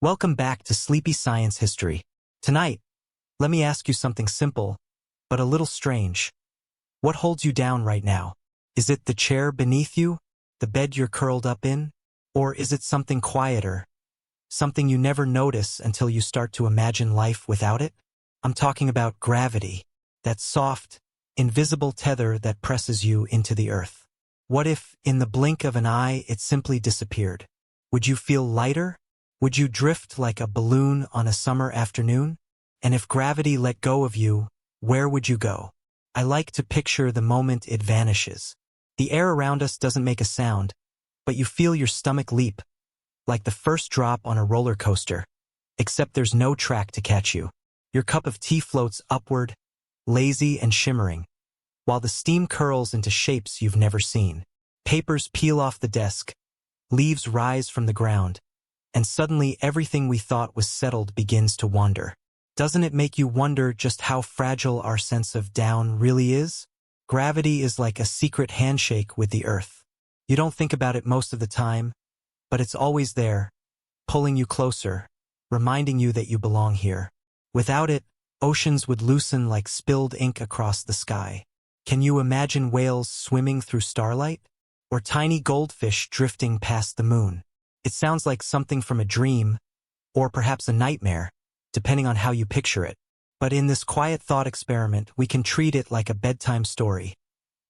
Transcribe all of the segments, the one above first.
Welcome back to Sleepy Science History. Tonight, let me ask you something simple, but a little strange. What holds you down right now? Is it the chair beneath you, the bed you're curled up in? Or is it something quieter, something you never notice until you start to imagine life without it? I'm talking about gravity, that soft, invisible tether that presses you into the earth. What if, in the blink of an eye, it simply disappeared? Would you feel lighter? Would you drift like a balloon on a summer afternoon? And if gravity let go of you, where would you go? I like to picture the moment it vanishes. The air around us doesn't make a sound, but you feel your stomach leap, like the first drop on a roller coaster, except there's no track to catch you. Your cup of tea floats upward, lazy and shimmering, while the steam curls into shapes you've never seen. Papers peel off the desk, leaves rise from the ground, and suddenly everything we thought was settled begins to wander. Doesn't it make you wonder just how fragile our sense of down really is? Gravity is like a secret handshake with the earth. You don't think about it most of the time, but it's always there, pulling you closer, reminding you that you belong here. Without it, oceans would loosen like spilled ink across the sky. Can you imagine whales swimming through starlight? Or tiny goldfish drifting past the moon? It sounds like something from a dream, or perhaps a nightmare, depending on how you picture it. But in this quiet thought experiment, we can treat it like a bedtime story,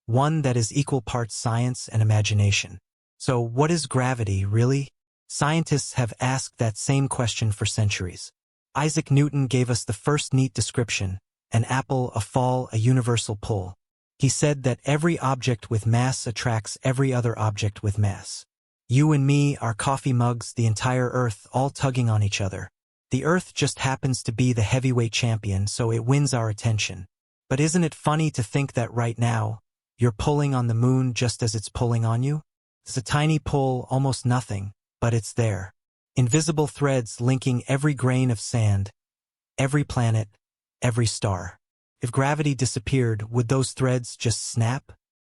one that is equal parts science and imagination. So what is gravity, really? Scientists have asked that same question for centuries. Isaac Newton gave us the first neat description: an apple, a fall, a universal pull. He said that every object with mass attracts every other object with mass. You and me, our coffee mugs, the entire earth, all tugging on each other. The earth just happens to be the heavyweight champion, so it wins our attention. But isn't it funny to think that right now, you're pulling on the moon just as it's pulling on you? It's a tiny pull, almost nothing, but it's there. Invisible threads linking every grain of sand, every planet, every star. If gravity disappeared, would those threads just snap?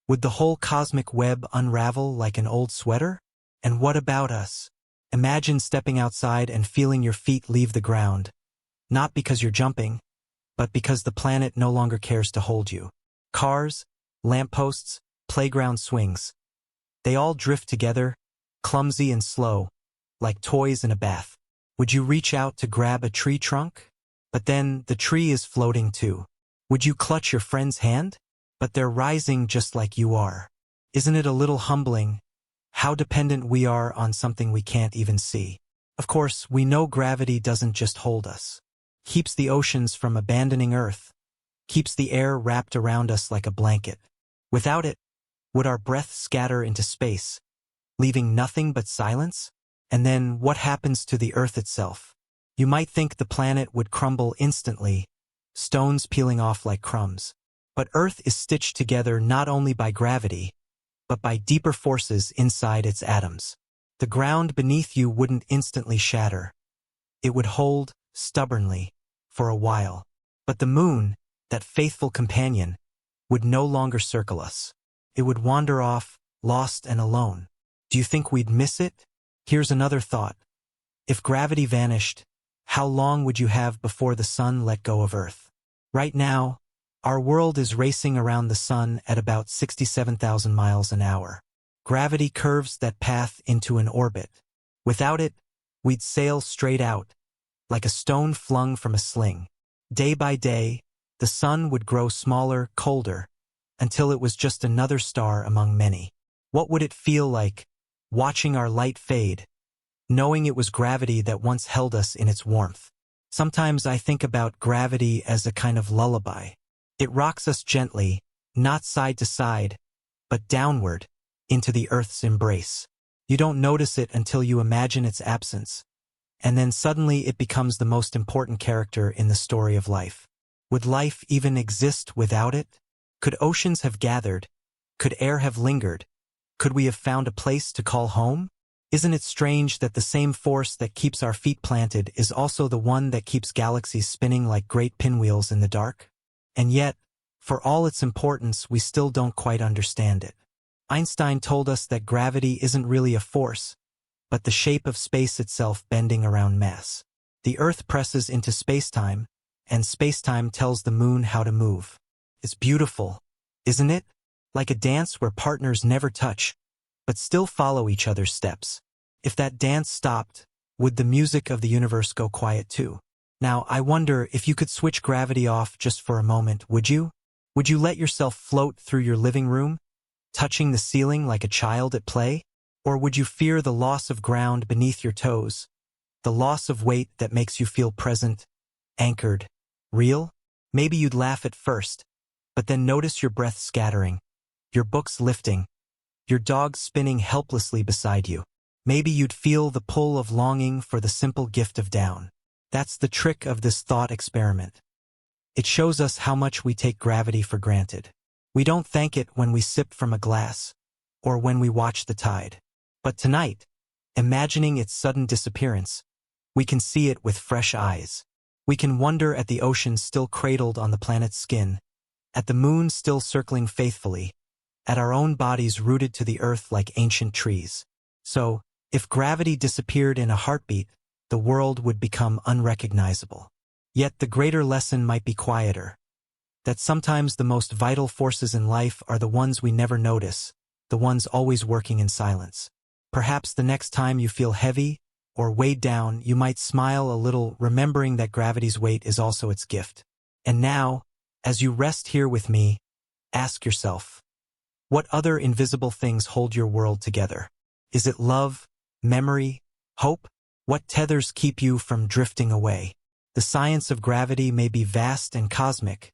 Would the whole cosmic web unravel like an old sweater? And what about us? Imagine stepping outside and feeling your feet leave the ground, not because you're jumping, but because the planet no longer cares to hold you. Cars, lampposts, playground swings. They all drift together, clumsy and slow, like toys in a bath. Would you reach out to grab a tree trunk? But then the tree is floating too. Would you clutch your friend's hand? But they're rising just like you are. Isn't it a little humbling how dependent we are on something we can't even see? Of course, we know gravity doesn't just hold us. Keeps the oceans from abandoning Earth. Keeps the air wrapped around us like a blanket. Without it, would our breath scatter into space, leaving nothing but silence? And then what happens to the Earth itself? You might think the planet would crumble instantly, stones peeling off like crumbs. But Earth is stitched together not only by gravity, but by deeper forces inside its atoms. The ground beneath you wouldn't instantly shatter. It would hold, stubbornly, for a while. But the moon, that faithful companion, would no longer circle us. It would wander off, lost and alone. Do you think we'd miss it? Here's another thought. If gravity vanished, how long would you have before the sun let go of Earth? Right now, our world is racing around the sun at about 67,000 miles an hour. Gravity curves that path into an orbit. Without it, we'd sail straight out, like a stone flung from a sling. Day by day, the sun would grow smaller, colder, until it was just another star among many. What would it feel like, watching our light fade, knowing it was gravity that once held us in its warmth? Sometimes I think about gravity as a kind of lullaby. It rocks us gently, not side to side, but downward, into the Earth's embrace. You don't notice it until you imagine its absence, and then suddenly it becomes the most important character in the story of life. Would life even exist without it? Could oceans have gathered? Could air have lingered? Could we have found a place to call home? Isn't it strange that the same force that keeps our feet planted is also the one that keeps galaxies spinning like great pinwheels in the dark? And yet, for all its importance, we still don't quite understand it. Einstein told us that gravity isn't really a force, but the shape of space itself bending around mass. The Earth presses into spacetime, and spacetime tells the moon how to move. It's beautiful, isn't it? Like a dance where partners never touch, but still follow each other's steps. If that dance stopped, would the music of the universe go quiet too? Now, I wonder if you could switch gravity off just for a moment, would you? Would you let yourself float through your living room, touching the ceiling like a child at play? Or would you fear the loss of ground beneath your toes, the loss of weight that makes you feel present, anchored, real? Maybe you'd laugh at first, but then notice your breath scattering, your books lifting, your dog spinning helplessly beside you. Maybe you'd feel the pull of longing for the simple gift of down. That's the trick of this thought experiment. It shows us how much we take gravity for granted. We don't thank it when we sip from a glass, or when we watch the tide. But tonight, imagining its sudden disappearance, we can see it with fresh eyes. We can wonder at the ocean still cradled on the planet's skin, at the moon still circling faithfully, at our own bodies rooted to the earth like ancient trees. So, if gravity disappeared in a heartbeat, the world would become unrecognizable. Yet the greater lesson might be quieter, that sometimes the most vital forces in life are the ones we never notice, the ones always working in silence. Perhaps the next time you feel heavy or weighed down, you might smile a little, remembering that gravity's weight is also its gift. And now, as you rest here with me, ask yourself, what other invisible things hold your world together? Is it love, memory, hope? What tethers keep you from drifting away? The science of gravity may be vast and cosmic,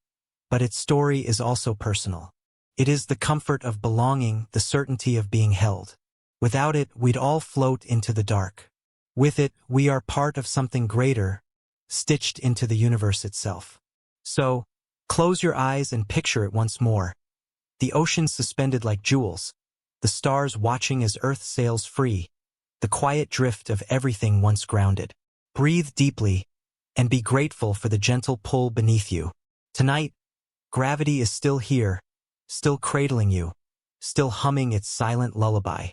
but its story is also personal. It is the comfort of belonging, the certainty of being held. Without it, we'd all float into the dark. With it, we are part of something greater, stitched into the universe itself. So, close your eyes and picture it once more. The ocean suspended like jewels, the stars watching as Earth sails free, the quiet drift of everything once grounded. Breathe deeply, and be grateful for the gentle pull beneath you. Tonight, gravity is still here, still cradling you, still humming its silent lullaby.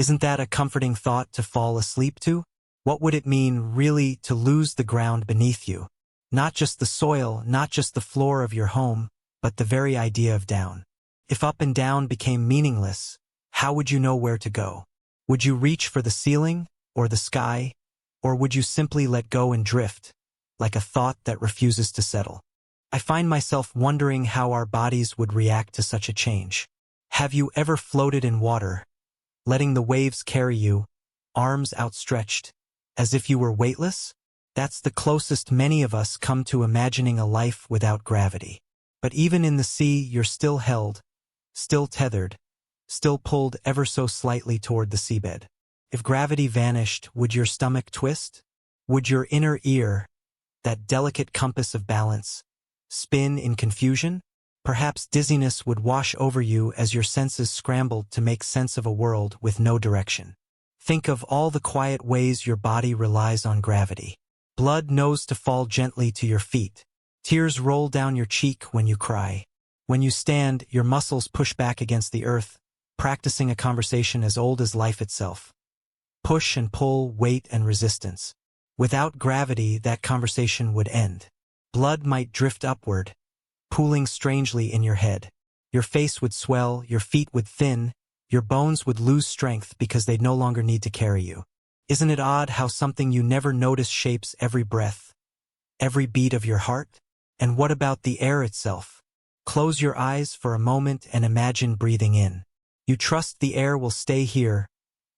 Isn't that a comforting thought to fall asleep to? What would it mean, really, to lose the ground beneath you? Not just the soil, not just the floor of your home, but the very idea of down. If up and down became meaningless, how would you know where to go? Would you reach for the ceiling, or the sky, or would you simply let go and drift, like a thought that refuses to settle? I find myself wondering how our bodies would react to such a change. Have you ever floated in water, letting the waves carry you, arms outstretched, as if you were weightless? That's the closest many of us come to imagining a life without gravity. But even in the sea, you're still held, still tethered, still pulled ever so slightly toward the seabed. If gravity vanished, would your stomach twist? Would your inner ear, that delicate compass of balance, spin in confusion? Perhaps dizziness would wash over you as your senses scrambled to make sense of a world with no direction. Think of all the quiet ways your body relies on gravity. Blood knows to fall gently to your feet. Tears roll down your cheek when you cry. When you stand, your muscles push back against the earth, practicing a conversation as old as life itself. Push and pull, weight and resistance. Without gravity, that conversation would end. Blood might drift upward, pooling strangely in your head. Your face would swell, your feet would thin, your bones would lose strength because they'd no longer need to carry you. Isn't it odd how something you never notice shapes every breath, every beat of your heart? And what about the air itself? Close your eyes for a moment and imagine breathing in. You trust the air will stay here,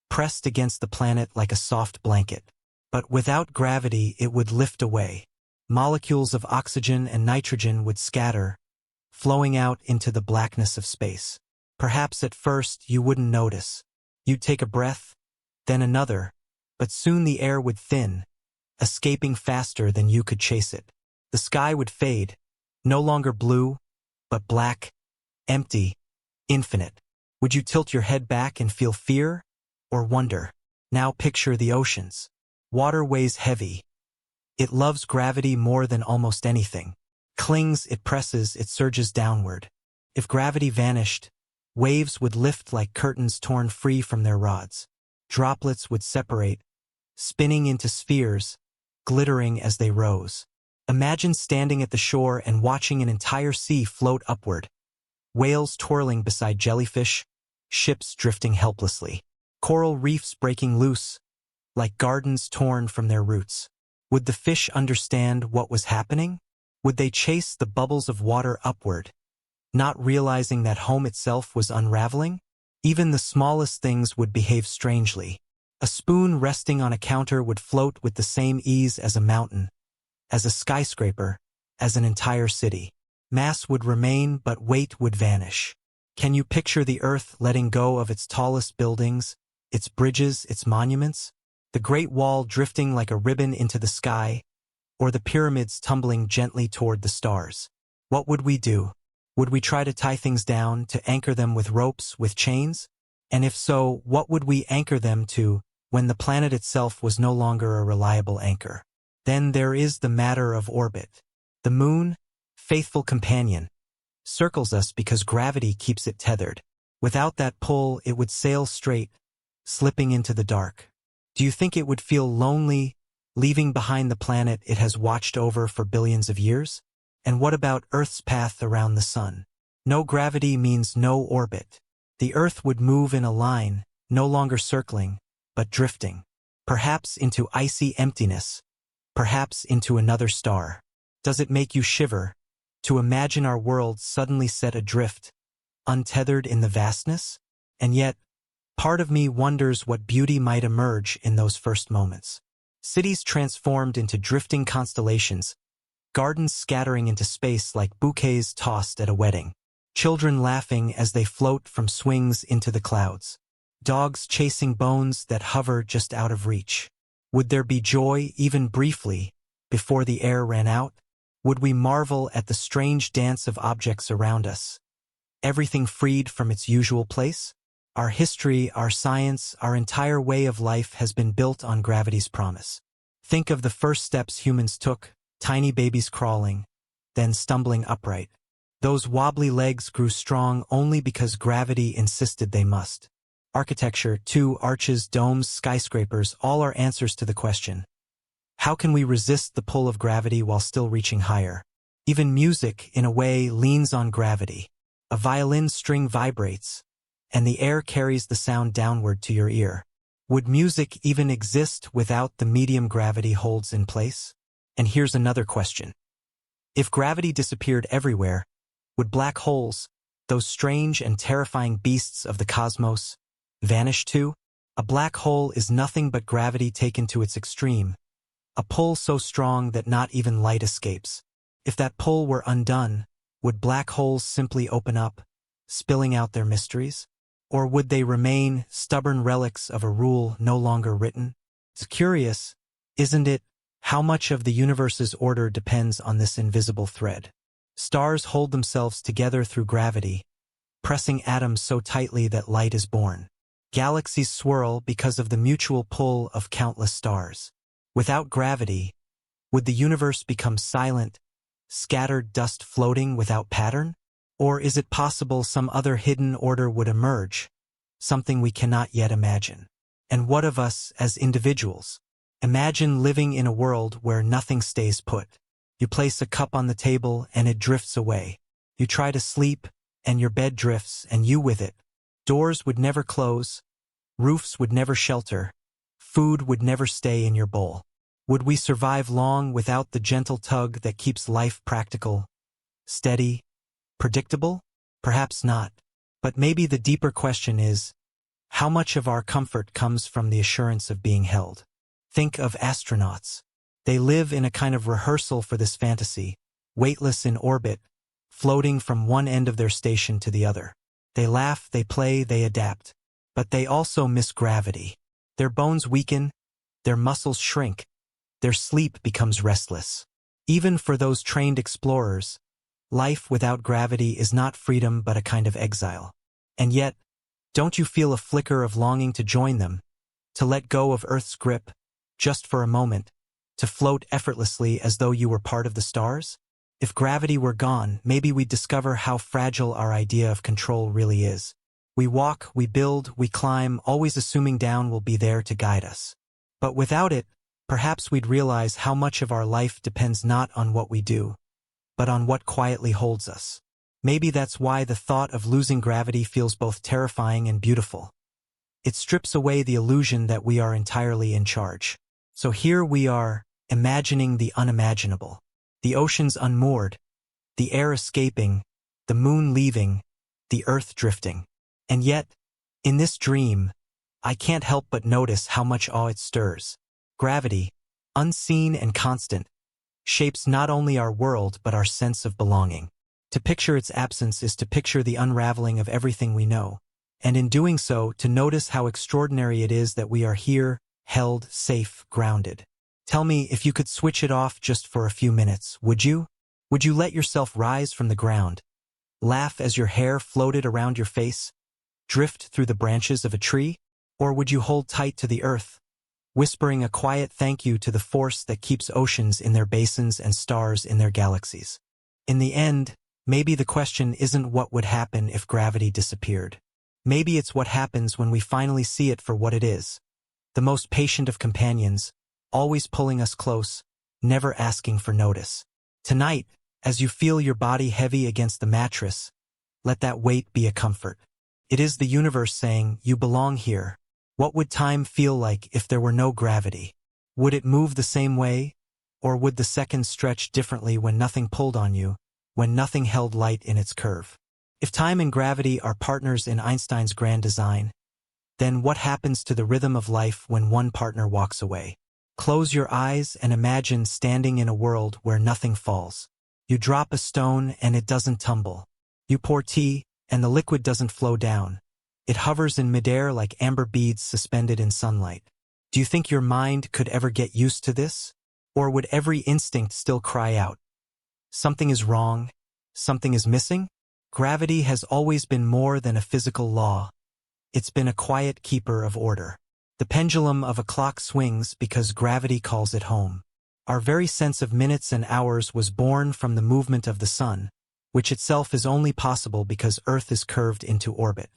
pressed against the planet like a soft blanket. But without gravity, it would lift away. Molecules of oxygen and nitrogen would scatter, flowing out into the blackness of space. Perhaps at first you wouldn't notice. You'd take a breath, then another, but soon the air would thin, escaping faster than you could chase it. The sky would fade, no longer blue, but black, empty, infinite. Would you tilt your head back and feel fear or wonder? Now picture the oceans. Water weighs heavy. It loves gravity more than almost anything. Clings, it presses, it surges downward. If gravity vanished, waves would lift like curtains torn free from their rods. droplets would separate, spinning into spheres, glittering as they rose. Imagine standing at the shore and watching an entire sea float upward, whales twirling beside jellyfish, ships drifting helplessly, coral reefs breaking loose, like gardens torn from their roots. Would the fish understand what was happening? Would they chase the bubbles of water upward, not realizing that home itself was unraveling? Even the smallest things would behave strangely. A spoon resting on a counter would float with the same ease as a mountain, as a skyscraper, as an entire city. Mass would remain, but weight would vanish. Can you picture the earth letting go of its tallest buildings, its bridges, its monuments? The Great Wall drifting like a ribbon into the sky, or the pyramids tumbling gently toward the stars. What would we do? Would we try to tie things down, to anchor them with ropes, with chains? And if so, what would we anchor them to when the planet itself was no longer a reliable anchor? Then there is the matter of orbit. The moon, faithful companion, circles us because gravity keeps it tethered. Without that pull, it would sail straight, slipping into the dark. Do you think it would feel lonely, leaving behind the planet it has watched over for billions of years? And what about Earth's path around the sun? No gravity means no orbit. The Earth would move in a line, no longer circling, but drifting. Perhaps into icy emptiness, perhaps into another star. Does it make you shiver to imagine our world suddenly set adrift, untethered in the vastness? And yet, part of me wonders what beauty might emerge in those first moments. Cities transformed into drifting constellations, gardens scattering into space like bouquets tossed at a wedding, children laughing as they float from swings into the clouds, dogs chasing bones that hover just out of reach. Would there be joy, even briefly, before the air ran out? Would we marvel at the strange dance of objects around us, everything freed from its usual place? Our history, our science, our entire way of life has been built on gravity's promise. Think of the first steps humans took, tiny babies crawling, then stumbling upright. Those wobbly legs grew strong only because gravity insisted they must. Architecture, too, arches, domes, skyscrapers, all are answers to the question. How can we resist the pull of gravity while still reaching higher? Even music, in a way, leans on gravity. A violin string vibrates, and the air carries the sound downward to your ear. Would music even exist without the medium gravity holds in place? And here's another question. If gravity disappeared everywhere, would black holes, those strange and terrifying beasts of the cosmos, vanish too? A black hole is nothing but gravity taken to its extreme, a pull so strong that not even light escapes. If that pull were undone, would black holes simply open up, spilling out their mysteries? Or would they remain stubborn relics of a rule no longer written? It's curious, isn't it, how much of the universe's order depends on this invisible thread? Stars hold themselves together through gravity, pressing atoms so tightly that light is born. Galaxies swirl because of the mutual pull of countless stars. Without gravity, would the universe become silent, scattered dust floating without pattern? Or is it possible some other hidden order would emerge, something we cannot yet imagine? And what of us as individuals? Imagine living in a world where nothing stays put. You place a cup on the table and it drifts away. You try to sleep and your bed drifts and you with it. Doors would never close, roofs would never shelter, food would never stay in your bowl. Would we survive long without the gentle tug that keeps life practical, steady, predictable? Perhaps not. But maybe the deeper question is, how much of our comfort comes from the assurance of being held? Think of astronauts. They live in a kind of rehearsal for this fantasy, weightless in orbit, floating from one end of their station to the other. They laugh, they play, they adapt. But they also miss gravity. Their bones weaken, their muscles shrink, their sleep becomes restless. Even for those trained explorers, life without gravity is not freedom but a kind of exile. And yet, don't you feel a flicker of longing to join them, to let go of Earth's grip, just for a moment, to float effortlessly as though you were part of the stars? If gravity were gone, maybe we'd discover how fragile our idea of control really is. We walk, we build, we climb, always assuming down will be there to guide us. But without it, perhaps we'd realize how much of our life depends not on what we do, but on what quietly holds us. Maybe that's why the thought of losing gravity feels both terrifying and beautiful. It strips away the illusion that we are entirely in charge. So here we are, imagining the unimaginable. The oceans unmoored, the air escaping, the moon leaving, the earth drifting. And yet, in this dream, I can't help but notice how much awe it stirs. Gravity, unseen and constant, shapes not only our world but our sense of belonging. To picture its absence is to picture the unraveling of everything we know, and in doing so, to notice how extraordinary it is that we are here, held, safe, grounded. Tell me, if you could switch it off just for a few minutes, would you? Would you let yourself rise from the ground, laugh as your hair floated around your face, drift through the branches of a tree? Or would you hold tight to the earth, whispering a quiet thank you to the force that keeps oceans in their basins and stars in their galaxies? In the end, maybe the question isn't what would happen if gravity disappeared. Maybe it's what happens when we finally see it for what it is. The most patient of companions, always pulling us close, never asking for notice. Tonight, as you feel your body heavy against the mattress, let that weight be a comfort. It is the universe saying, you belong here. What would time feel like if there were no gravity? Would it move the same way? Or would the seconds stretch differently when nothing pulled on you, when nothing held light in its curve? If time and gravity are partners in Einstein's grand design, then what happens to the rhythm of life when one partner walks away? Close your eyes and imagine standing in a world where nothing falls. You drop a stone and it doesn't tumble. You pour tea and the liquid doesn't flow down. It hovers in midair like amber beads suspended in sunlight. Do you think your mind could ever get used to this? Or would every instinct still cry out, something is wrong, something is missing? Gravity has always been more than a physical law. It's been a quiet keeper of order. The pendulum of a clock swings because gravity calls it home. Our very sense of minutes and hours was born from the movement of the sun, which itself is only possible because Earth is curved into orbit.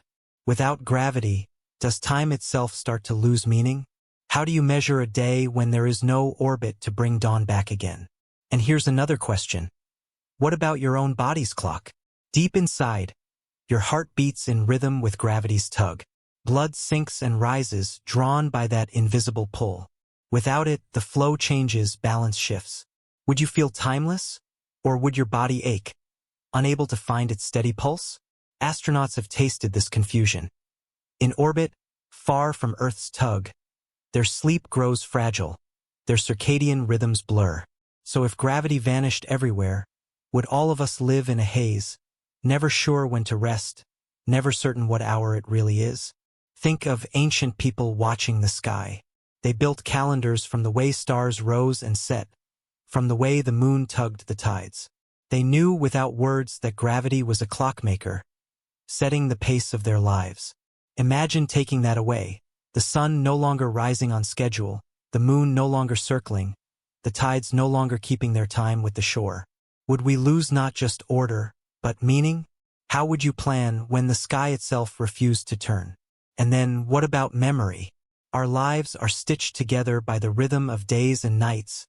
Without gravity, does time itself start to lose meaning? How do you measure a day when there is no orbit to bring dawn back again? And here's another question. What about your own body's clock? Deep inside, your heart beats in rhythm with gravity's tug. Blood sinks and rises, drawn by that invisible pull. Without it, the flow changes, balance shifts. Would you feel timeless? Or would your body ache, unable to find its steady pulse? Astronauts have tasted this confusion. In orbit, far from Earth's tug, their sleep grows fragile, their circadian rhythms blur. So if gravity vanished everywhere, would all of us live in a haze, never sure when to rest, never certain what hour it really is? Think of ancient people watching the sky. They built calendars from the way stars rose and set, from the way the moon tugged the tides. They knew without words that gravity was a clockmaker, setting the pace of their lives. Imagine taking that away, the sun no longer rising on schedule, the moon no longer circling, the tides no longer keeping their time with the shore. Would we lose not just order, but meaning? How would you plan when the sky itself refused to turn? And then what about memory? Our lives are stitched together by the rhythm of days and nights,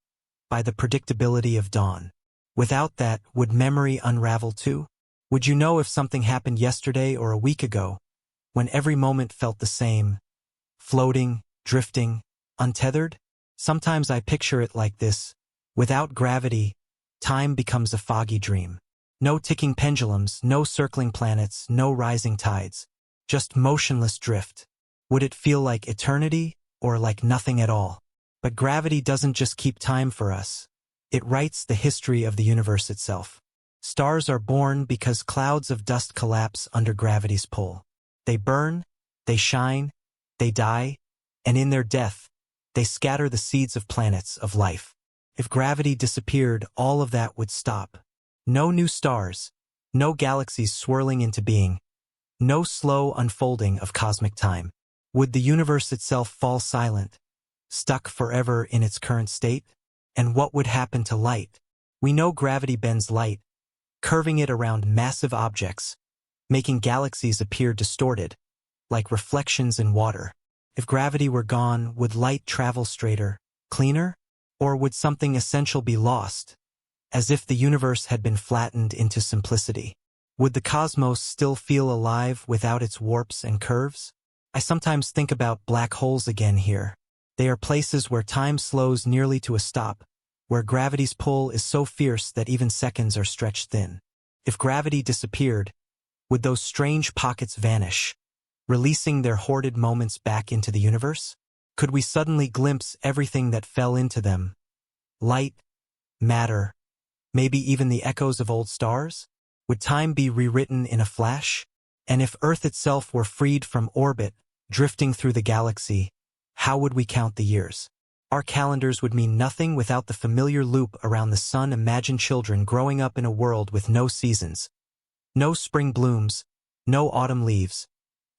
by the predictability of dawn. Without that, would memory unravel too? Would you know if something happened yesterday or a week ago, when every moment felt the same, floating, drifting, untethered? Sometimes I picture it like this. Without gravity, time becomes a foggy dream. No ticking pendulums, no circling planets, no rising tides. Just motionless drift. Would it feel like eternity, or like nothing at all? But gravity doesn't just keep time for us. It writes the history of the universe itself. Stars are born because clouds of dust collapse under gravity's pull. They burn, they shine, they die, and in their death, they scatter the seeds of planets, of life. If gravity disappeared, all of that would stop. No new stars, no galaxies swirling into being, no slow unfolding of cosmic time. Would the universe itself fall silent, stuck forever in its current state? And what would happen to light? We know gravity bends light, curving it around massive objects, making galaxies appear distorted, like reflections in water. If gravity were gone, would light travel straighter, cleaner? Or would something essential be lost, as if the universe had been flattened into simplicity? Would the cosmos still feel alive without its warps and curves? I sometimes think about black holes again here. They are places where time slows nearly to a stop, where gravity's pull is so fierce that even seconds are stretched thin. If gravity disappeared, would those strange pockets vanish, releasing their hoarded moments back into the universe? Could we suddenly glimpse everything that fell into them? Light, matter, maybe even the echoes of old stars? Would time be rewritten in a flash? And if Earth itself were freed from orbit, drifting through the galaxy, how would we count the years? Our calendars would mean nothing without the familiar loop around the sun. Imagine children growing up in a world with no seasons, no spring blooms, no autumn leaves,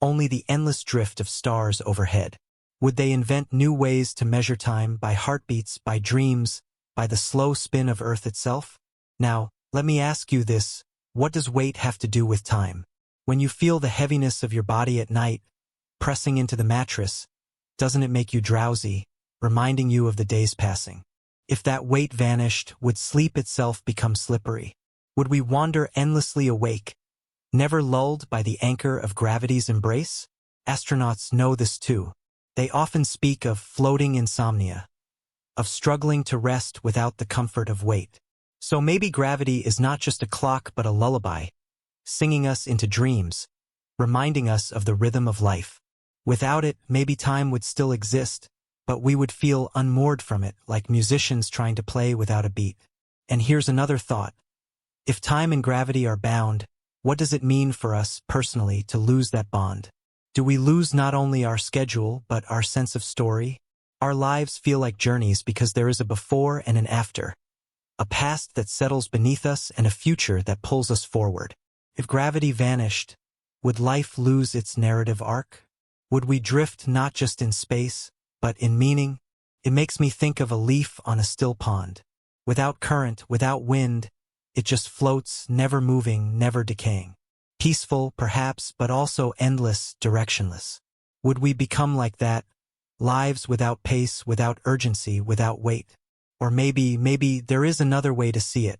only the endless drift of stars overhead. Would they invent new ways to measure time, by heartbeats, by dreams, by the slow spin of Earth itself? Now, let me ask you this, what does weight have to do with time? When you feel the heaviness of your body at night, pressing into the mattress, doesn't it make you drowsy, reminding you of the days passing? If that weight vanished, would sleep itself become slippery? Would we wander endlessly awake, never lulled by the anchor of gravity's embrace? Astronauts know this too. They often speak of floating insomnia, of struggling to rest without the comfort of weight. So maybe gravity is not just a clock but a lullaby, singing us into dreams, reminding us of the rhythm of life. Without it, maybe time would still exist, but we would feel unmoored from it, like musicians trying to play without a beat. And here's another thought. If time and gravity are bound, what does it mean for us personally to lose that bond? Do we lose not only our schedule but our sense of story? Our lives feel like journeys because there is a before and an after, a past that settles beneath us and a future that pulls us forward. If gravity vanished, would life lose its narrative arc? Would we drift not just in space, but in meaning? It makes me think of a leaf on a still pond. Without current, without wind, it just floats, never moving, never decaying. Peaceful, perhaps, but also endless, directionless. Would we become like that? Lives without pace, without urgency, without weight? Or maybe there is another way to see it.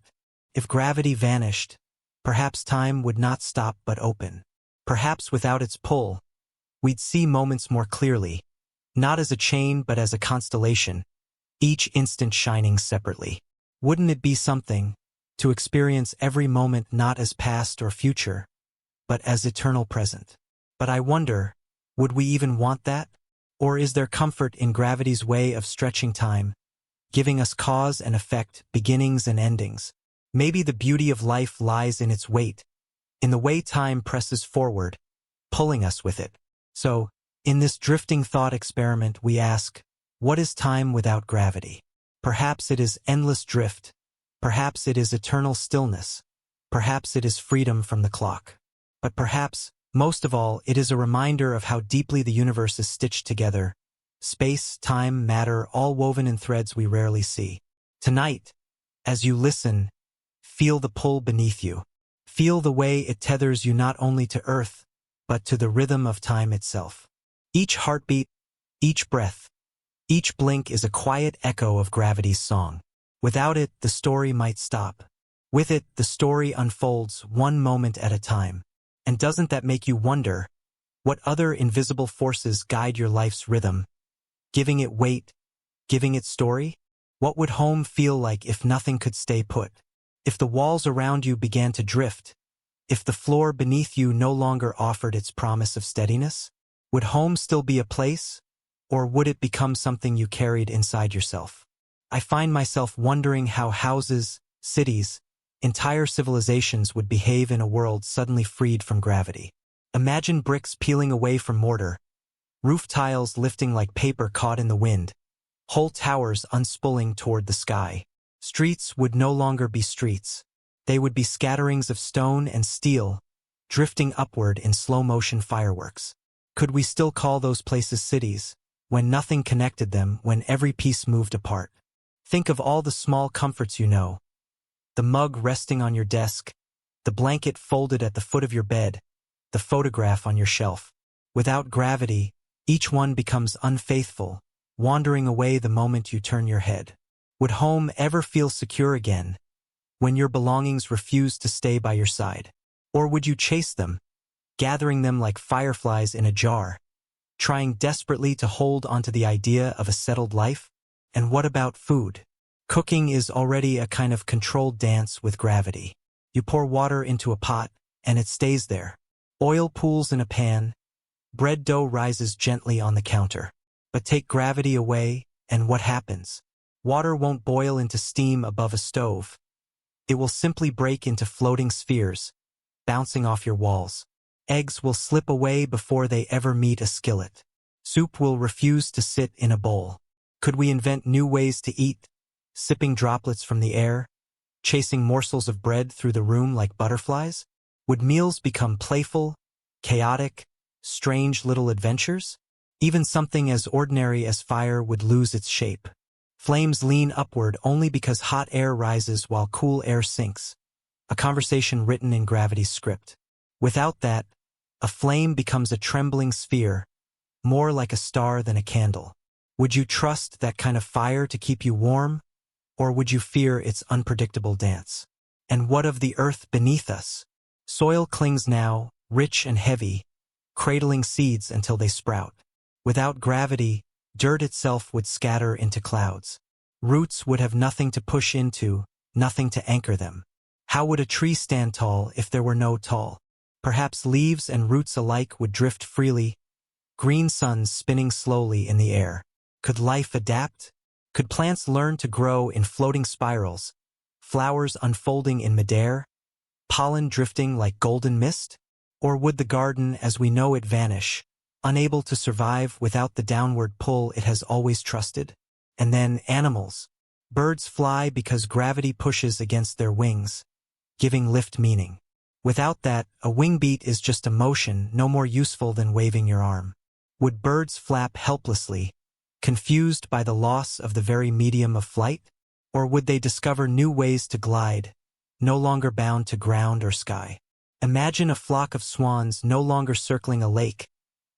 If gravity vanished, perhaps time would not stop but open. Perhaps without its pull, we'd see moments more clearly, not as a chain but as a constellation, each instant shining separately. Wouldn't it be something to experience every moment not as past or future, but as eternal present? But I wonder, would we even want that? Or is there comfort in gravity's way of stretching time, giving us cause and effect, beginnings and endings? Maybe the beauty of life lies in its weight, in the way time presses forward, pulling us with it. So, in this drifting thought experiment, we ask, what is time without gravity? Perhaps it is endless drift. Perhaps it is eternal stillness. Perhaps it is freedom from the clock. But perhaps, most of all, it is a reminder of how deeply the universe is stitched together. Space, time, matter, all woven in threads we rarely see. Tonight, as you listen, feel the pull beneath you. Feel the way it tethers you not only to Earth, but to the rhythm of time itself. Each heartbeat, each breath, each blink is a quiet echo of gravity's song. Without it, the story might stop. With it, the story unfolds one moment at a time. And doesn't that make you wonder, what other invisible forces guide your life's rhythm, giving it weight, giving it story? What would home feel like if nothing could stay put? If the walls around you began to drift? If the floor beneath you no longer offered its promise of steadiness? Would home still be a place? Or would it become something you carried inside yourself? I find myself wondering how houses, cities, entire civilizations would behave in a world suddenly freed from gravity. Imagine bricks peeling away from mortar, roof tiles lifting like paper caught in the wind, whole towers unspooling toward the sky. Streets would no longer be streets. They would be scatterings of stone and steel, drifting upward in slow-motion fireworks. Could we still call those places cities, when nothing connected them, when every piece moved apart? Think of all the small comforts you know. The mug resting on your desk, the blanket folded at the foot of your bed, the photograph on your shelf. Without gravity, each one becomes unfaithful, wandering away the moment you turn your head. Would home ever feel secure again, when your belongings refuse to stay by your side? Or would you chase them, gathering them like fireflies in a jar, trying desperately to hold onto the idea of a settled life? And what about food? Cooking is already a kind of controlled dance with gravity. You pour water into a pot, and it stays there. Oil pools in a pan, bread dough rises gently on the counter. But take gravity away, and what happens? Water won't boil into steam above a stove. It will simply break into floating spheres, bouncing off your walls. Eggs will slip away before they ever meet a skillet. Soup will refuse to sit in a bowl. Could we invent new ways to eat, sipping droplets from the air, chasing morsels of bread through the room like butterflies? Would meals become playful, chaotic, strange little adventures? Even something as ordinary as fire would lose its shape. Flames lean upward only because hot air rises while cool air sinks. A conversation written in gravity's script. Without that, a flame becomes a trembling sphere, more like a star than a candle. Would you trust that kind of fire to keep you warm, or would you fear its unpredictable dance? And what of the earth beneath us? Soil clings now, rich and heavy, cradling seeds until they sprout. Without gravity, dirt itself would scatter into clouds. Roots would have nothing to push into, nothing to anchor them. How would a tree stand tall if there were no tall? Perhaps leaves and roots alike would drift freely, green suns spinning slowly in the air. Could life adapt? Could plants learn to grow in floating spirals, flowers unfolding in midair, pollen drifting like golden mist? Or would the garden as we know it vanish, unable to survive without the downward pull it has always trusted? And then animals. Birds fly because gravity pushes against their wings, giving lift meaning. Without that, a wing beat is just a motion no more useful than waving your arm. Would birds flap helplessly, confused by the loss of the very medium of flight? Or would they discover new ways to glide, no longer bound to ground or sky? Imagine a flock of swans no longer circling a lake,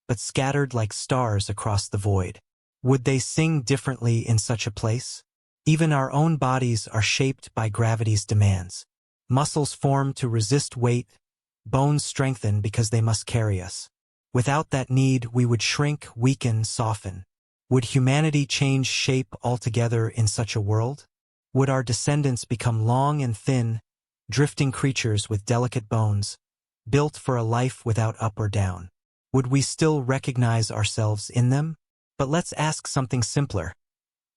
but scattered like stars across the void. Would they sing differently in such a place? Even our own bodies are shaped by gravity's demands. Muscles form to resist weight, bones strengthen because they must carry us. Without that need, we would shrink, weaken, soften. Would humanity change shape altogether in such a world? Would our descendants become long and thin, drifting creatures with delicate bones, built for a life without up or down? Would we still recognize ourselves in them? But let's ask something simpler.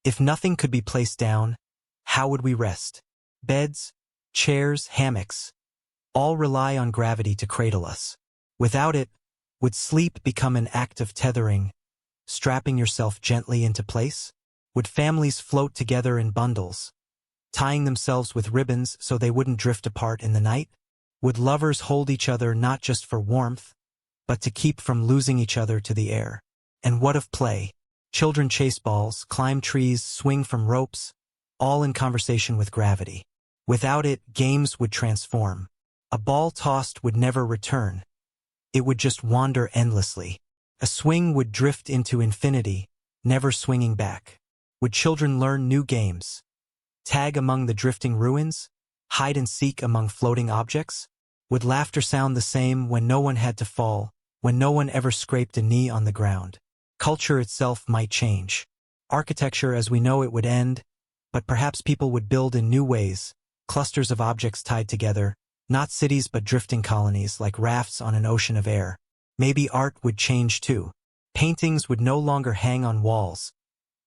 If nothing could be placed down, how would we rest? Beds, chairs, hammocks, all rely on gravity to cradle us. Without it, would sleep become an act of tethering, strapping yourself gently into place? Would families float together in bundles, tying themselves with ribbons so they wouldn't drift apart in the night? Would lovers hold each other not just for warmth, but to keep from losing each other to the air? And what of play? Children chase balls, climb trees, swing from ropes, all in conversation with gravity. Without it, games would transform. A ball tossed would never return. It would just wander endlessly. A swing would drift into infinity, never swinging back. Would children learn new games? Tag among the drifting ruins? Hide and seek among floating objects? Would laughter sound the same when no one had to fall, when no one ever scraped a knee on the ground? Culture itself might change. Architecture as we know it would end, but perhaps people would build in new ways, clusters of objects tied together, not cities but drifting colonies like rafts on an ocean of air. Maybe art would change too. Paintings would no longer hang on walls.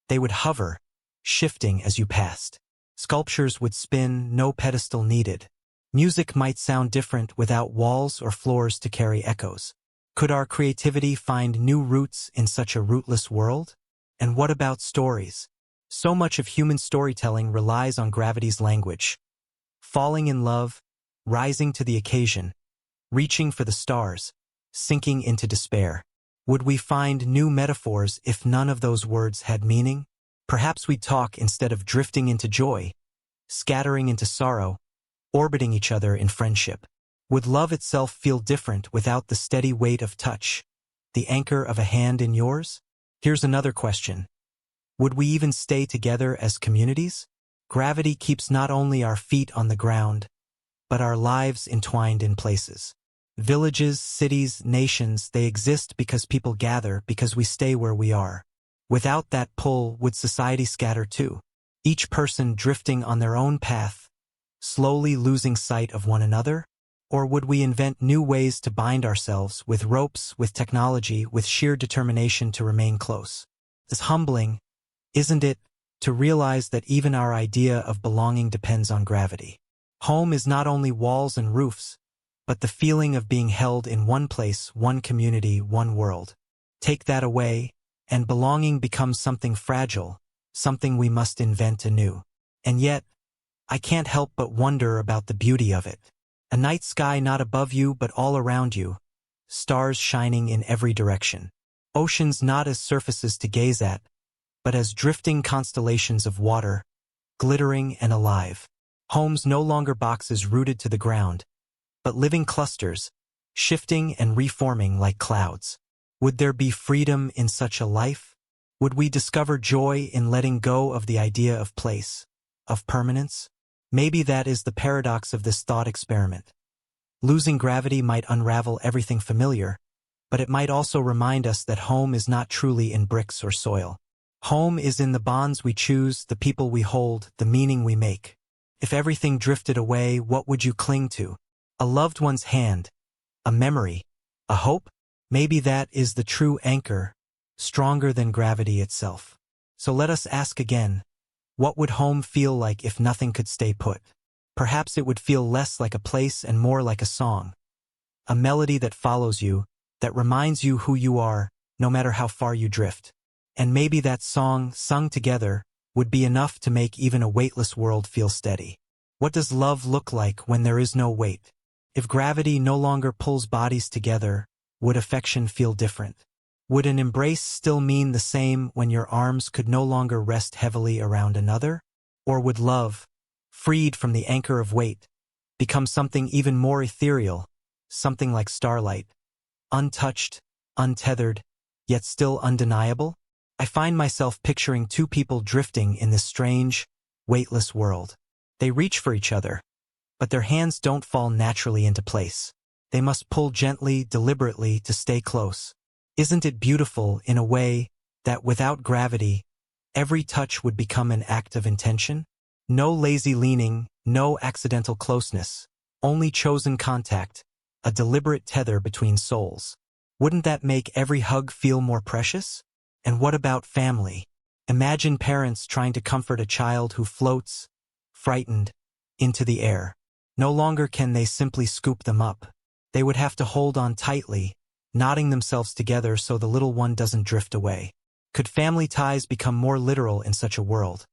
They would hover, shifting as you passed. Sculptures would spin, no pedestal needed. Music might sound different without walls or floors to carry echoes. Could our creativity find new roots in such a rootless world? And what about stories? So much of human storytelling relies on gravity's language. Falling in love, rising to the occasion, reaching for the stars, sinking into despair. Would we find new metaphors if none of those words had meaning? Perhaps we'd talk instead of drifting into joy, scattering into sorrow, orbiting each other in friendship. Would love itself feel different without the steady weight of touch, the anchor of a hand in yours? Here's another question. Would we even stay together as communities? Gravity keeps not only our feet on the ground, but our lives entwined in places. Villages, cities, nations, they exist because people gather, because we stay where we are. Without that pull, would society scatter too? Each person drifting on their own path, slowly losing sight of one another? Or would we invent new ways to bind ourselves, with ropes, with technology, with sheer determination to remain close? It's humbling, isn't it, to realize that even our idea of belonging depends on gravity. Home is not only walls and roofs, but the feeling of being held in one place, one community, one world. Take that away, and belonging becomes something fragile, something we must invent anew. And yet, I can't help but wonder about the beauty of it. A night sky not above you but all around you, stars shining in every direction. Oceans not as surfaces to gaze at, but as drifting constellations of water, glittering and alive. Homes no longer boxes rooted to the ground, but living clusters, shifting and reforming like clouds. Would there be freedom in such a life? Would we discover joy in letting go of the idea of place, of permanence? Maybe that is the paradox of this thought experiment. Losing gravity might unravel everything familiar, but it might also remind us that home is not truly in bricks or soil. Home is in the bonds we choose, the people we hold, the meaning we make. If everything drifted away, what would you cling to? A loved one's hand, a memory, a hope? Maybe that is the true anchor, stronger than gravity itself. So let us ask again, what would home feel like if nothing could stay put? Perhaps it would feel less like a place and more like a song. A melody that follows you, that reminds you who you are, no matter how far you drift. And maybe that song, sung together, would be enough to make even a weightless world feel steady. What does love look like when there is no weight? If gravity no longer pulls bodies together, would affection feel different? Would an embrace still mean the same when your arms could no longer rest heavily around another? Or would love, freed from the anchor of weight, become something even more ethereal, something like starlight, untouched, untethered, yet still undeniable? I find myself picturing two people drifting in this strange, weightless world. They reach for each other, but their hands don't fall naturally into place. They must pull gently, deliberately to stay close. Isn't it beautiful in a way that without gravity, every touch would become an act of intention? No lazy leaning, no accidental closeness, only chosen contact, a deliberate tether between souls. Wouldn't that make every hug feel more precious? And what about family? Imagine parents trying to comfort a child who floats, frightened, into the air. No longer can they simply scoop them up. They would have to hold on tightly, knotting themselves together so the little one doesn't drift away. Could family ties become more literal in such a world?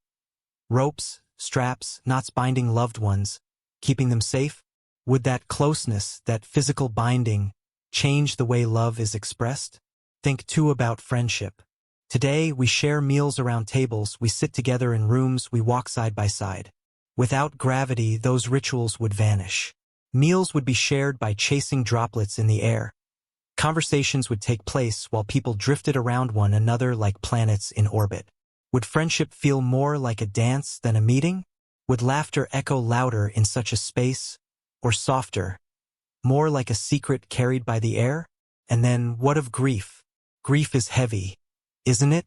Ropes, straps, knots binding loved ones, keeping them safe? Would that closeness, that physical binding, change the way love is expressed? Think too about friendship. Today, we share meals around tables, we sit together in rooms, we walk side by side. Without gravity, those rituals would vanish. Meals would be shared by chasing droplets in the air. Conversations would take place while people drifted around one another like planets in orbit. Would friendship feel more like a dance than a meeting? Would laughter echo louder in such a space, or softer, more like a secret carried by the air? And then, what of grief? Grief is heavy, isn't it?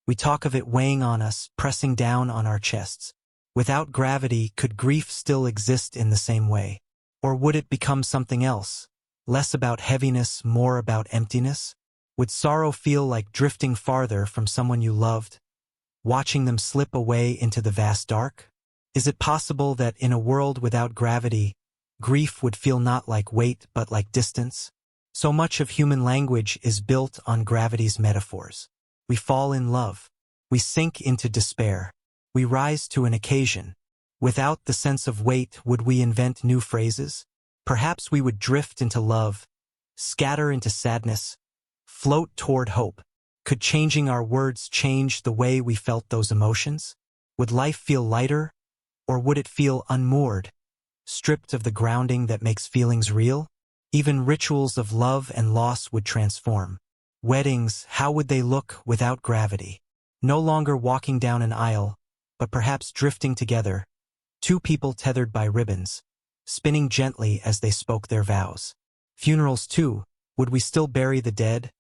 We talk of it weighing on us, pressing down on our chests. Without gravity, could grief still exist in the same way? Or would it become something else? Less about heaviness, more about emptiness? Would sorrow feel like drifting farther from someone you loved, watching them slip away into the vast dark? Is it possible that in a world without gravity, grief would feel not like weight but like distance? So much of human language is built on gravity's metaphors. We fall in love. We sink into despair. We rise to an occasion. Without the sense of weight, would we invent new phrases? Perhaps we would drift into love, scatter into sadness, float toward hope. Could changing our words change the way we felt those emotions? Would life feel lighter, or would it feel unmoored, stripped of the grounding that makes feelings real? Even rituals of love and loss would transform. Weddings, how would they look without gravity? No longer walking down an aisle, but perhaps drifting together, two people tethered by ribbons, spinning gently as they spoke their vows. Funerals too, would we still bury the dead?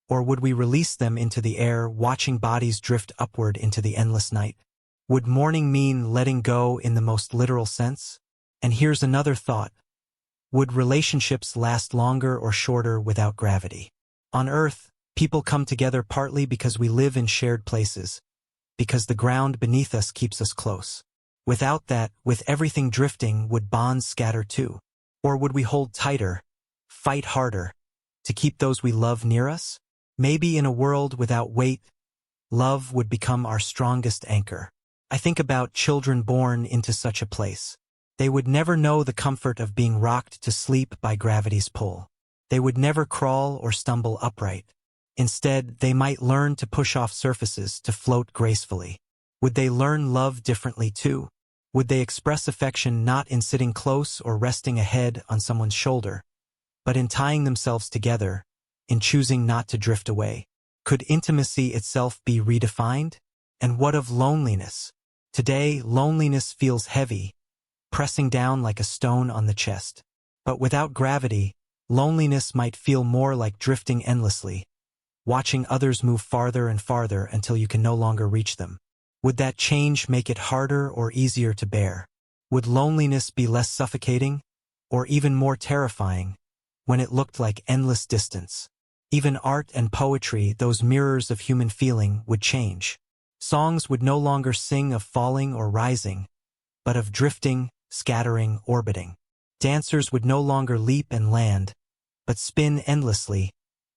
Or would we release them into the air, watching bodies drift upward into the endless night? Would mourning mean letting go in the most literal sense? And here's another thought. Would relationships last longer or shorter without gravity? On Earth, people come together partly because we live in shared places, because the ground beneath us keeps us close. Without that, with everything drifting, would bonds scatter too? Or would we hold tighter, fight harder, to keep those we love near us? Maybe in a world without weight, love would become our strongest anchor. I think about children born into such a place. They would never know the comfort of being rocked to sleep by gravity's pull. They would never crawl or stumble upright. Instead, they might learn to push off surfaces, to float gracefully. Would they learn love differently too? Would they express affection not in sitting close or resting a head on someone's shoulder, but in tying themselves together, in choosing not to drift away? Could intimacy itself be redefined? And what of loneliness? Today, loneliness feels heavy, pressing down like a stone on the chest. But without gravity, loneliness might feel more like drifting endlessly, watching others move farther and farther until you can no longer reach them. Would that change make it harder or easier to bear? Would loneliness be less suffocating, or even more terrifying, when it looked like endless distance? Even art and poetry, those mirrors of human feeling, would change. Songs would no longer sing of falling or rising, but of drifting, scattering, orbiting. Dancers would no longer leap and land, but spin endlessly,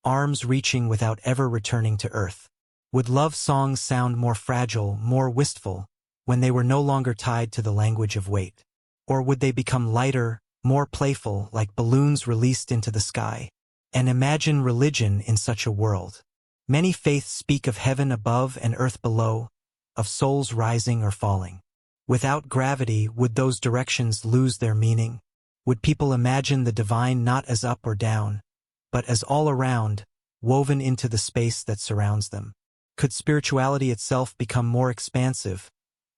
arms reaching without ever returning to earth. Would love songs sound more fragile, more wistful, when they were no longer tied to the language of weight? Or would they become lighter, more playful, like balloons released into the sky? And imagine religion in such a world. Many faiths speak of heaven above and earth below, of souls rising or falling. Without gravity, would those directions lose their meaning? Would people imagine the divine not as up or down, but as all around, woven into the space that surrounds them? Could spirituality itself become more expansive,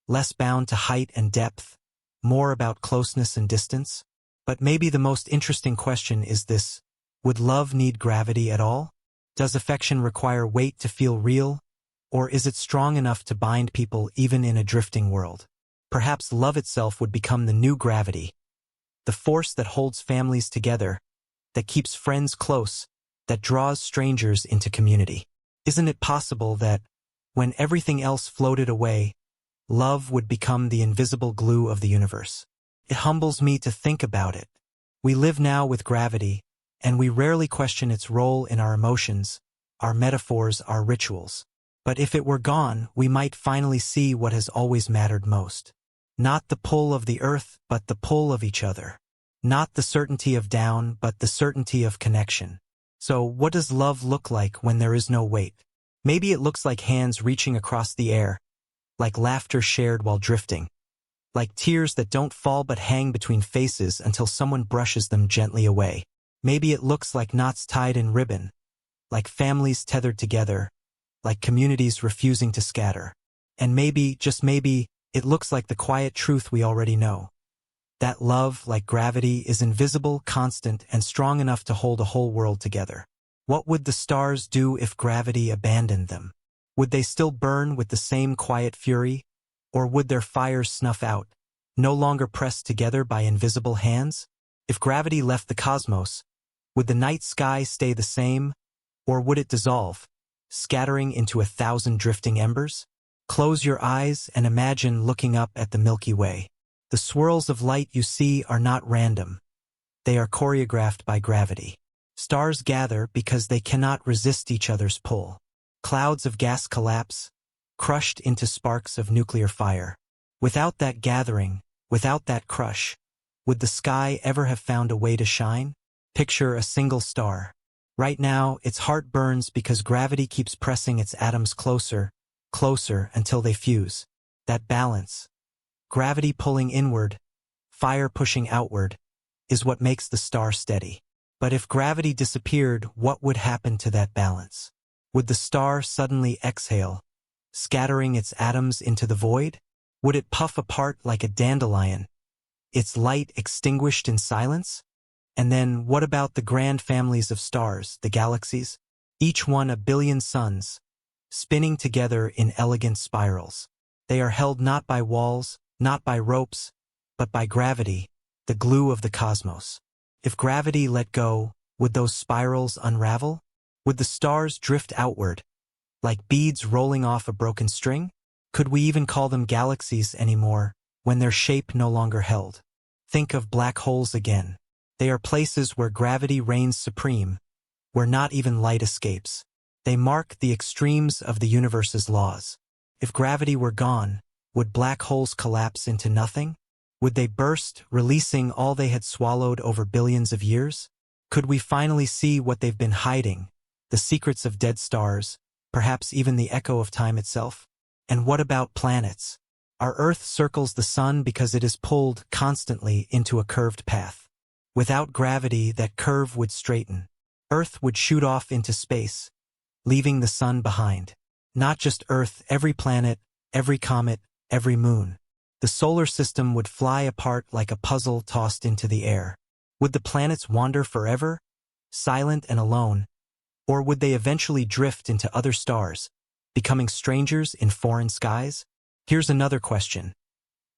less bound to height and depth, more about closeness and distance? But maybe the most interesting question is this: would love need gravity at all? Does affection require weight to feel real, or is it strong enough to bind people even in a drifting world? Perhaps love itself would become the new gravity, the force that holds families together, that keeps friends close, that draws strangers into community. Isn't it possible that, when everything else floated away, love would become the invisible glue of the universe? It humbles me to think about it. We live now with gravity, and we rarely question its role in our emotions, our metaphors, our rituals. But if it were gone, we might finally see what has always mattered most. Not the pull of the earth, but the pull of each other. Not the certainty of down, but the certainty of connection. So what does love look like when there is no weight? Maybe it looks like hands reaching across the air, like laughter shared while drifting, like tears that don't fall but hang between faces until someone brushes them gently away. Maybe it looks like knots tied in ribbon, like families tethered together, like communities refusing to scatter. And maybe, just maybe, it looks like the quiet truth we already know. That love, like gravity, is invisible, constant, and strong enough to hold a whole world together. What would the stars do if gravity abandoned them? Would they still burn with the same quiet fury? Or would their fires snuff out, no longer pressed together by invisible hands? If gravity left the cosmos, would the night sky stay the same? Or would it dissolve, scattering into 1,000 drifting embers? Close your eyes and imagine looking up at the Milky Way. The swirls of light you see are not random. They are choreographed by gravity. Stars gather because they cannot resist each other's pull. Clouds of gas collapse, crushed into sparks of nuclear fire. Without that gathering, without that crush, would the sky ever have found a way to shine? Picture a single star. Right now, its heart burns because gravity keeps pressing its atoms closer, closer until they fuse. That balance. Gravity pulling inward, fire pushing outward, is what makes the star steady. But if gravity disappeared, what would happen to that balance? Would the star suddenly exhale, scattering its atoms into the void? Would it puff apart like a dandelion, its light extinguished in silence? And then what about the grand families of stars, the galaxies? Each one a billion suns, spinning together in elegant spirals. They are held not by walls, not by ropes, but by gravity, the glue of the cosmos. If gravity let go, would those spirals unravel? Would the stars drift outward, like beads rolling off a broken string? Could we even call them galaxies anymore, when their shape no longer held? Think of black holes again. They are places where gravity reigns supreme, where not even light escapes. They mark the extremes of the universe's laws. If gravity were gone, would black holes collapse into nothing? Would they burst, releasing all they had swallowed over billions of years? Could we finally see what they've been hiding, the secrets of dead stars, perhaps even the echo of time itself? And what about planets? Our Earth circles the sun because it is pulled constantly into a curved path. Without gravity, that curve would straighten. Earth would shoot off into space, leaving the sun behind. Not just Earth, every planet, every comet, every moon. The solar system would fly apart like a puzzle tossed into the air. Would the planets wander forever, silent and alone, or would they eventually drift into other stars, becoming strangers in foreign skies? Here's another question.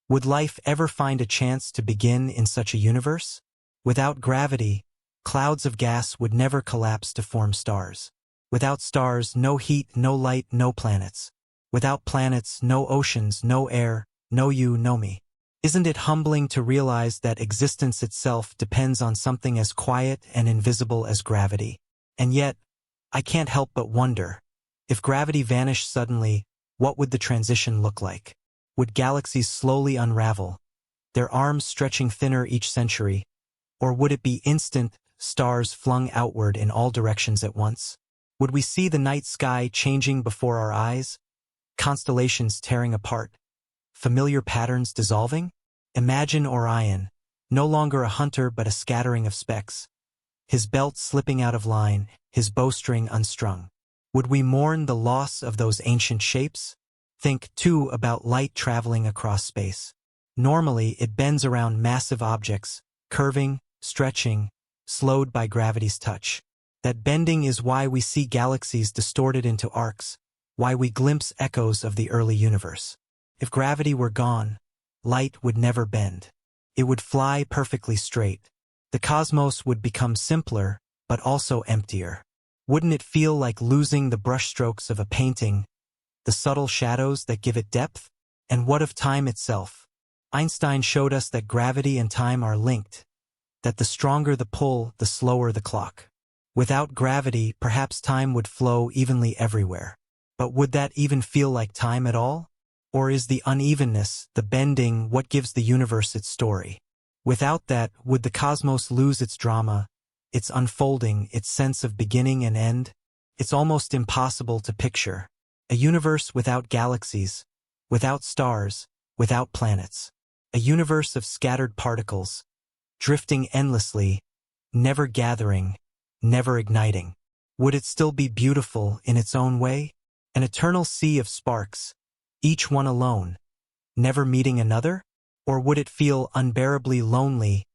Would life ever find a chance to begin in such a universe? Without gravity, clouds of gas would never collapse to form stars. Without stars, no heat, no light, no planets. Without planets, no oceans, no air, no you, no me. Isn't it humbling to realize that existence itself depends on something as quiet and invisible as gravity? And yet, I can't help but wonder, if gravity vanished suddenly, what would the transition look like? Would galaxies slowly unravel, their arms stretching thinner each century? Or would it be instant, stars flung outward in all directions at once? Would we see the night sky changing before our eyes, constellations tearing apart, familiar patterns dissolving? Imagine Orion, no longer a hunter but a scattering of specks, his belt slipping out of line, his bowstring unstrung. Would we mourn the loss of those ancient shapes? Think, too, about light traveling across space. Normally, it bends around massive objects, curving, stretching, slowed by gravity's touch. That bending is why we see galaxies distorted into arcs, why we glimpse echoes of the early universe. If gravity were gone, light would never bend. It would fly perfectly straight. The cosmos would become simpler, but also emptier. Wouldn't it feel like losing the brushstrokes of a painting, the subtle shadows that give it depth? And what of time itself? Einstein showed us that gravity and time are linked, that the stronger the pull, the slower the clock. Without gravity, perhaps time would flow evenly everywhere. But would that even feel like time at all? Or is the unevenness, the bending, what gives the universe its story? Without that, would the cosmos lose its drama, its unfolding, its sense of beginning and end? It's almost impossible to picture. A universe without galaxies, without stars, without planets. A universe of scattered particles, drifting endlessly, never gathering, never igniting. Would it still be beautiful in its own way? An eternal sea of sparks, each one alone, never meeting another? Or would it feel unbearably lonely,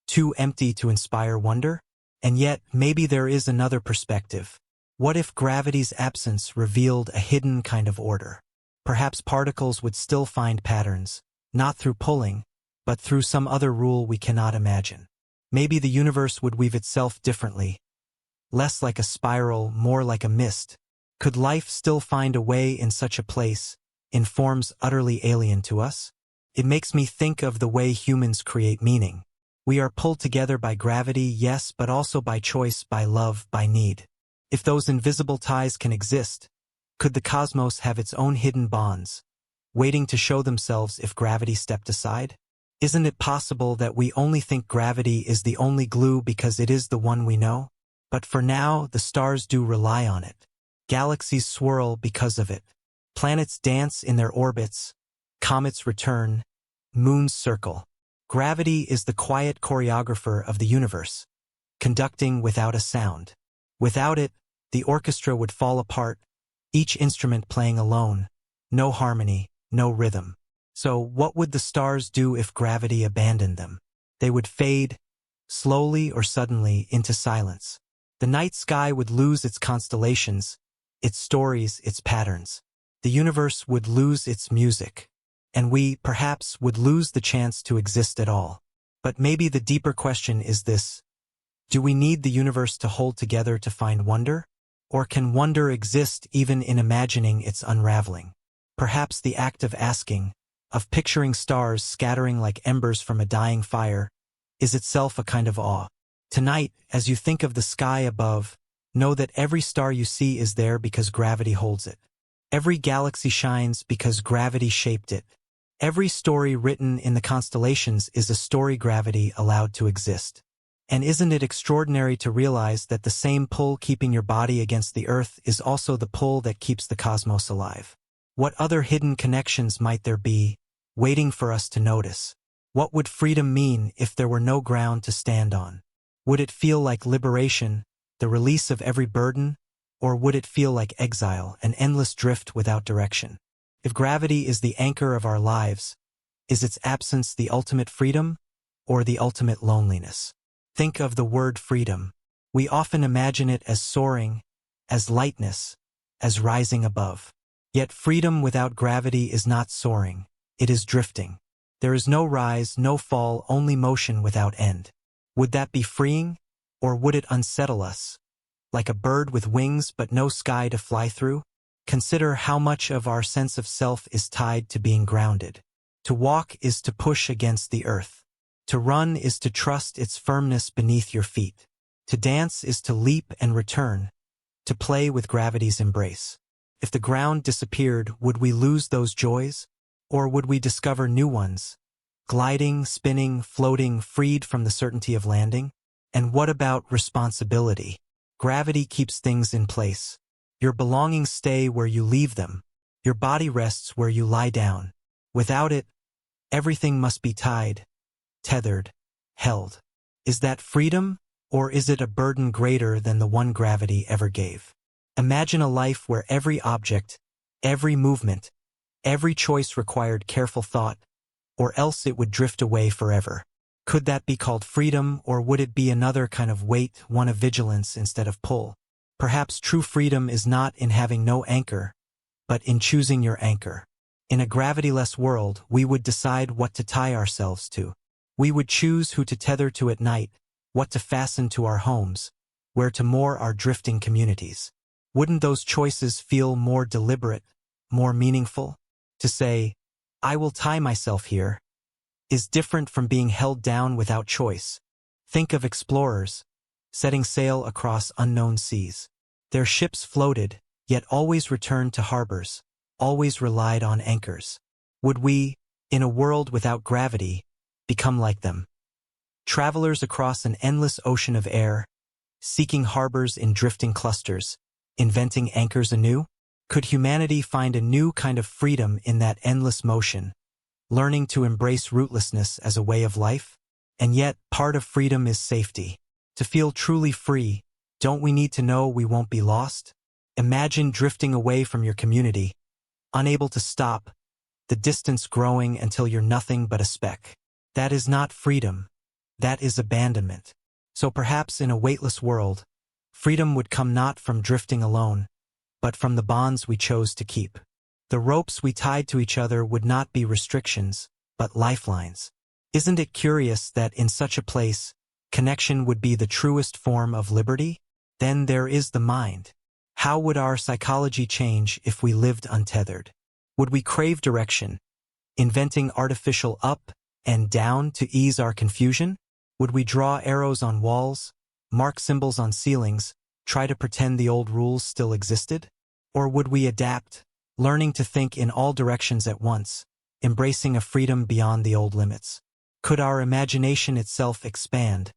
too empty to inspire wonder? And yet, maybe there is another perspective. What if gravity's absence revealed a hidden kind of order? Perhaps particles would still find patterns, not through pulling, but through some other rule we cannot imagine. Maybe the universe would weave itself differently, less like a spiral, more like a mist. Could life still find a way in such a place, in forms utterly alien to us? It makes me think of the way humans create meaning. We are pulled together by gravity, yes, but also by choice, by love, by need. If those invisible ties can exist, could the cosmos have its own hidden bonds, waiting to show themselves if gravity stepped aside? Isn't it possible that we only think gravity is the only glue because it is the one we know? But for now, the stars do rely on it. Galaxies swirl because of it. Planets dance in their orbits. Comets return. Moons circle. Gravity is the quiet choreographer of the universe, conducting without a sound. Without it, the orchestra would fall apart, each instrument playing alone, no harmony, no rhythm. So what would the stars do if gravity abandoned them? They would fade, slowly or suddenly, into silence. The night sky would lose its constellations, its stories, its patterns. The universe would lose its music. And we, perhaps, would lose the chance to exist at all. But maybe the deeper question is this: do we need the universe to hold together to find wonder? Or can wonder exist even in imagining its unraveling? Perhaps the act of asking, of picturing stars scattering like embers from a dying fire, is itself a kind of awe. Tonight, as you think of the sky above, know that every star you see is there because gravity holds it. Every galaxy shines because gravity shaped it. Every story written in the constellations is a story gravity allowed to exist. And isn't it extraordinary to realize that the same pull keeping your body against the earth is also the pull that keeps the cosmos alive? What other hidden connections might there be, waiting for us to notice? What would freedom mean if there were no ground to stand on? Would it feel like liberation, the release of every burden? Or would it feel like exile, an endless drift without direction? If gravity is the anchor of our lives, is its absence the ultimate freedom, or the ultimate loneliness? Think of the word freedom. We often imagine it as soaring, as lightness, as rising above. Yet freedom without gravity is not soaring, it is drifting. There is no rise, no fall, only motion without end. Would that be freeing, or would it unsettle us? Like a bird with wings but no sky to fly through? Consider how much of our sense of self is tied to being grounded. To walk is to push against the earth. To run is to trust its firmness beneath your feet. To dance is to leap and return, to play with gravity's embrace. If the ground disappeared, would we lose those joys? Or would we discover new ones? Gliding, spinning, floating, freed from the certainty of landing? And what about responsibility? Gravity keeps things in place. Your belongings stay where you leave them. Your body rests where you lie down. Without it, everything must be tied, tethered, held. Is that freedom, or is it a burden greater than the one gravity ever gave? Imagine a life where every object, every movement, every choice required careful thought, or else it would drift away forever. Could that be called freedom, or would it be another kind of weight, one of vigilance instead of pull? Perhaps true freedom is not in having no anchor, but in choosing your anchor. In a gravity-less world, we would decide what to tie ourselves to. We would choose who to tether to at night, what to fasten to our homes, where to moor our drifting communities. Wouldn't those choices feel more deliberate, more meaningful? To say, I will tie myself here, is different from being held down without choice. Think of explorers, setting sail across unknown seas. Their ships floated, yet always returned to harbors, always relied on anchors. Would we, in a world without gravity, become like them? Travelers across an endless ocean of air, seeking harbors in drifting clusters, inventing anchors anew? Could humanity find a new kind of freedom in that endless motion, learning to embrace rootlessness as a way of life? And yet, part of freedom is safety. To feel truly free, don't we need to know we won't be lost? Imagine drifting away from your community, unable to stop, the distance growing until you're nothing but a speck. That is not freedom. That is abandonment. So perhaps in a weightless world, freedom would come not from drifting alone, but from the bonds we chose to keep. The ropes we tied to each other would not be restrictions, but lifelines. Isn't it curious that in such a place, connection would be the truest form of liberty? Then there is the mind. How would our psychology change if we lived untethered? Would we crave direction, inventing artificial up and down to ease our confusion? Would we draw arrows on walls, mark symbols on ceilings, try to pretend the old rules still existed? Or would we adapt, learning to think in all directions at once, embracing a freedom beyond the old limits? Could our imagination itself expand,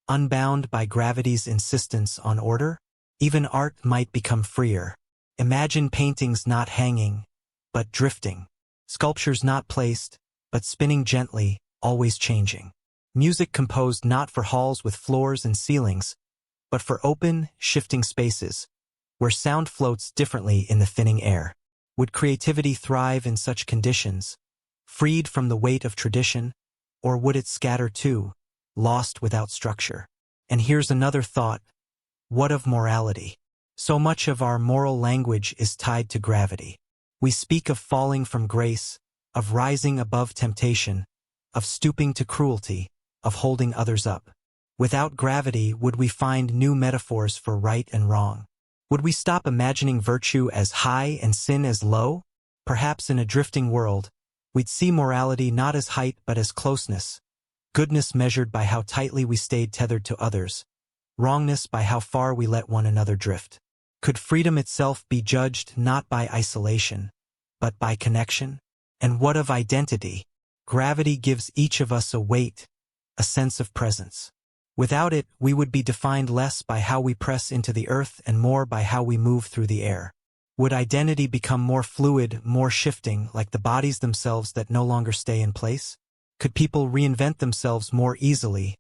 unbound by gravity's insistence on order? Even art might become freer. Imagine paintings not hanging, but drifting. Sculptures not placed, but spinning gently, always changing. Music composed not for halls with floors and ceilings, but for open, shifting spaces, where sound floats differently in the thinning air. Would creativity thrive in such conditions, freed from the weight of tradition, or would it scatter too, lost without structure? And here's another thought. What of morality? So much of our moral language is tied to gravity. We speak of falling from grace, of rising above temptation, of stooping to cruelty, of holding others up. Without gravity, would we find new metaphors for right and wrong? Would we stop imagining virtue as high and sin as low? Perhaps in a drifting world, we'd see morality not as height but as closeness, goodness measured by how tightly we stayed tethered to others, wrongness by how far we let one another drift. Could freedom itself be judged not by isolation, but by connection? And what of identity? Gravity gives each of us a weight, a sense of presence. Without it, we would be defined less by how we press into the earth and more by how we move through the air. Would identity become more fluid, more shifting, like the bodies themselves that no longer stay in place? Could people reinvent themselves more easily,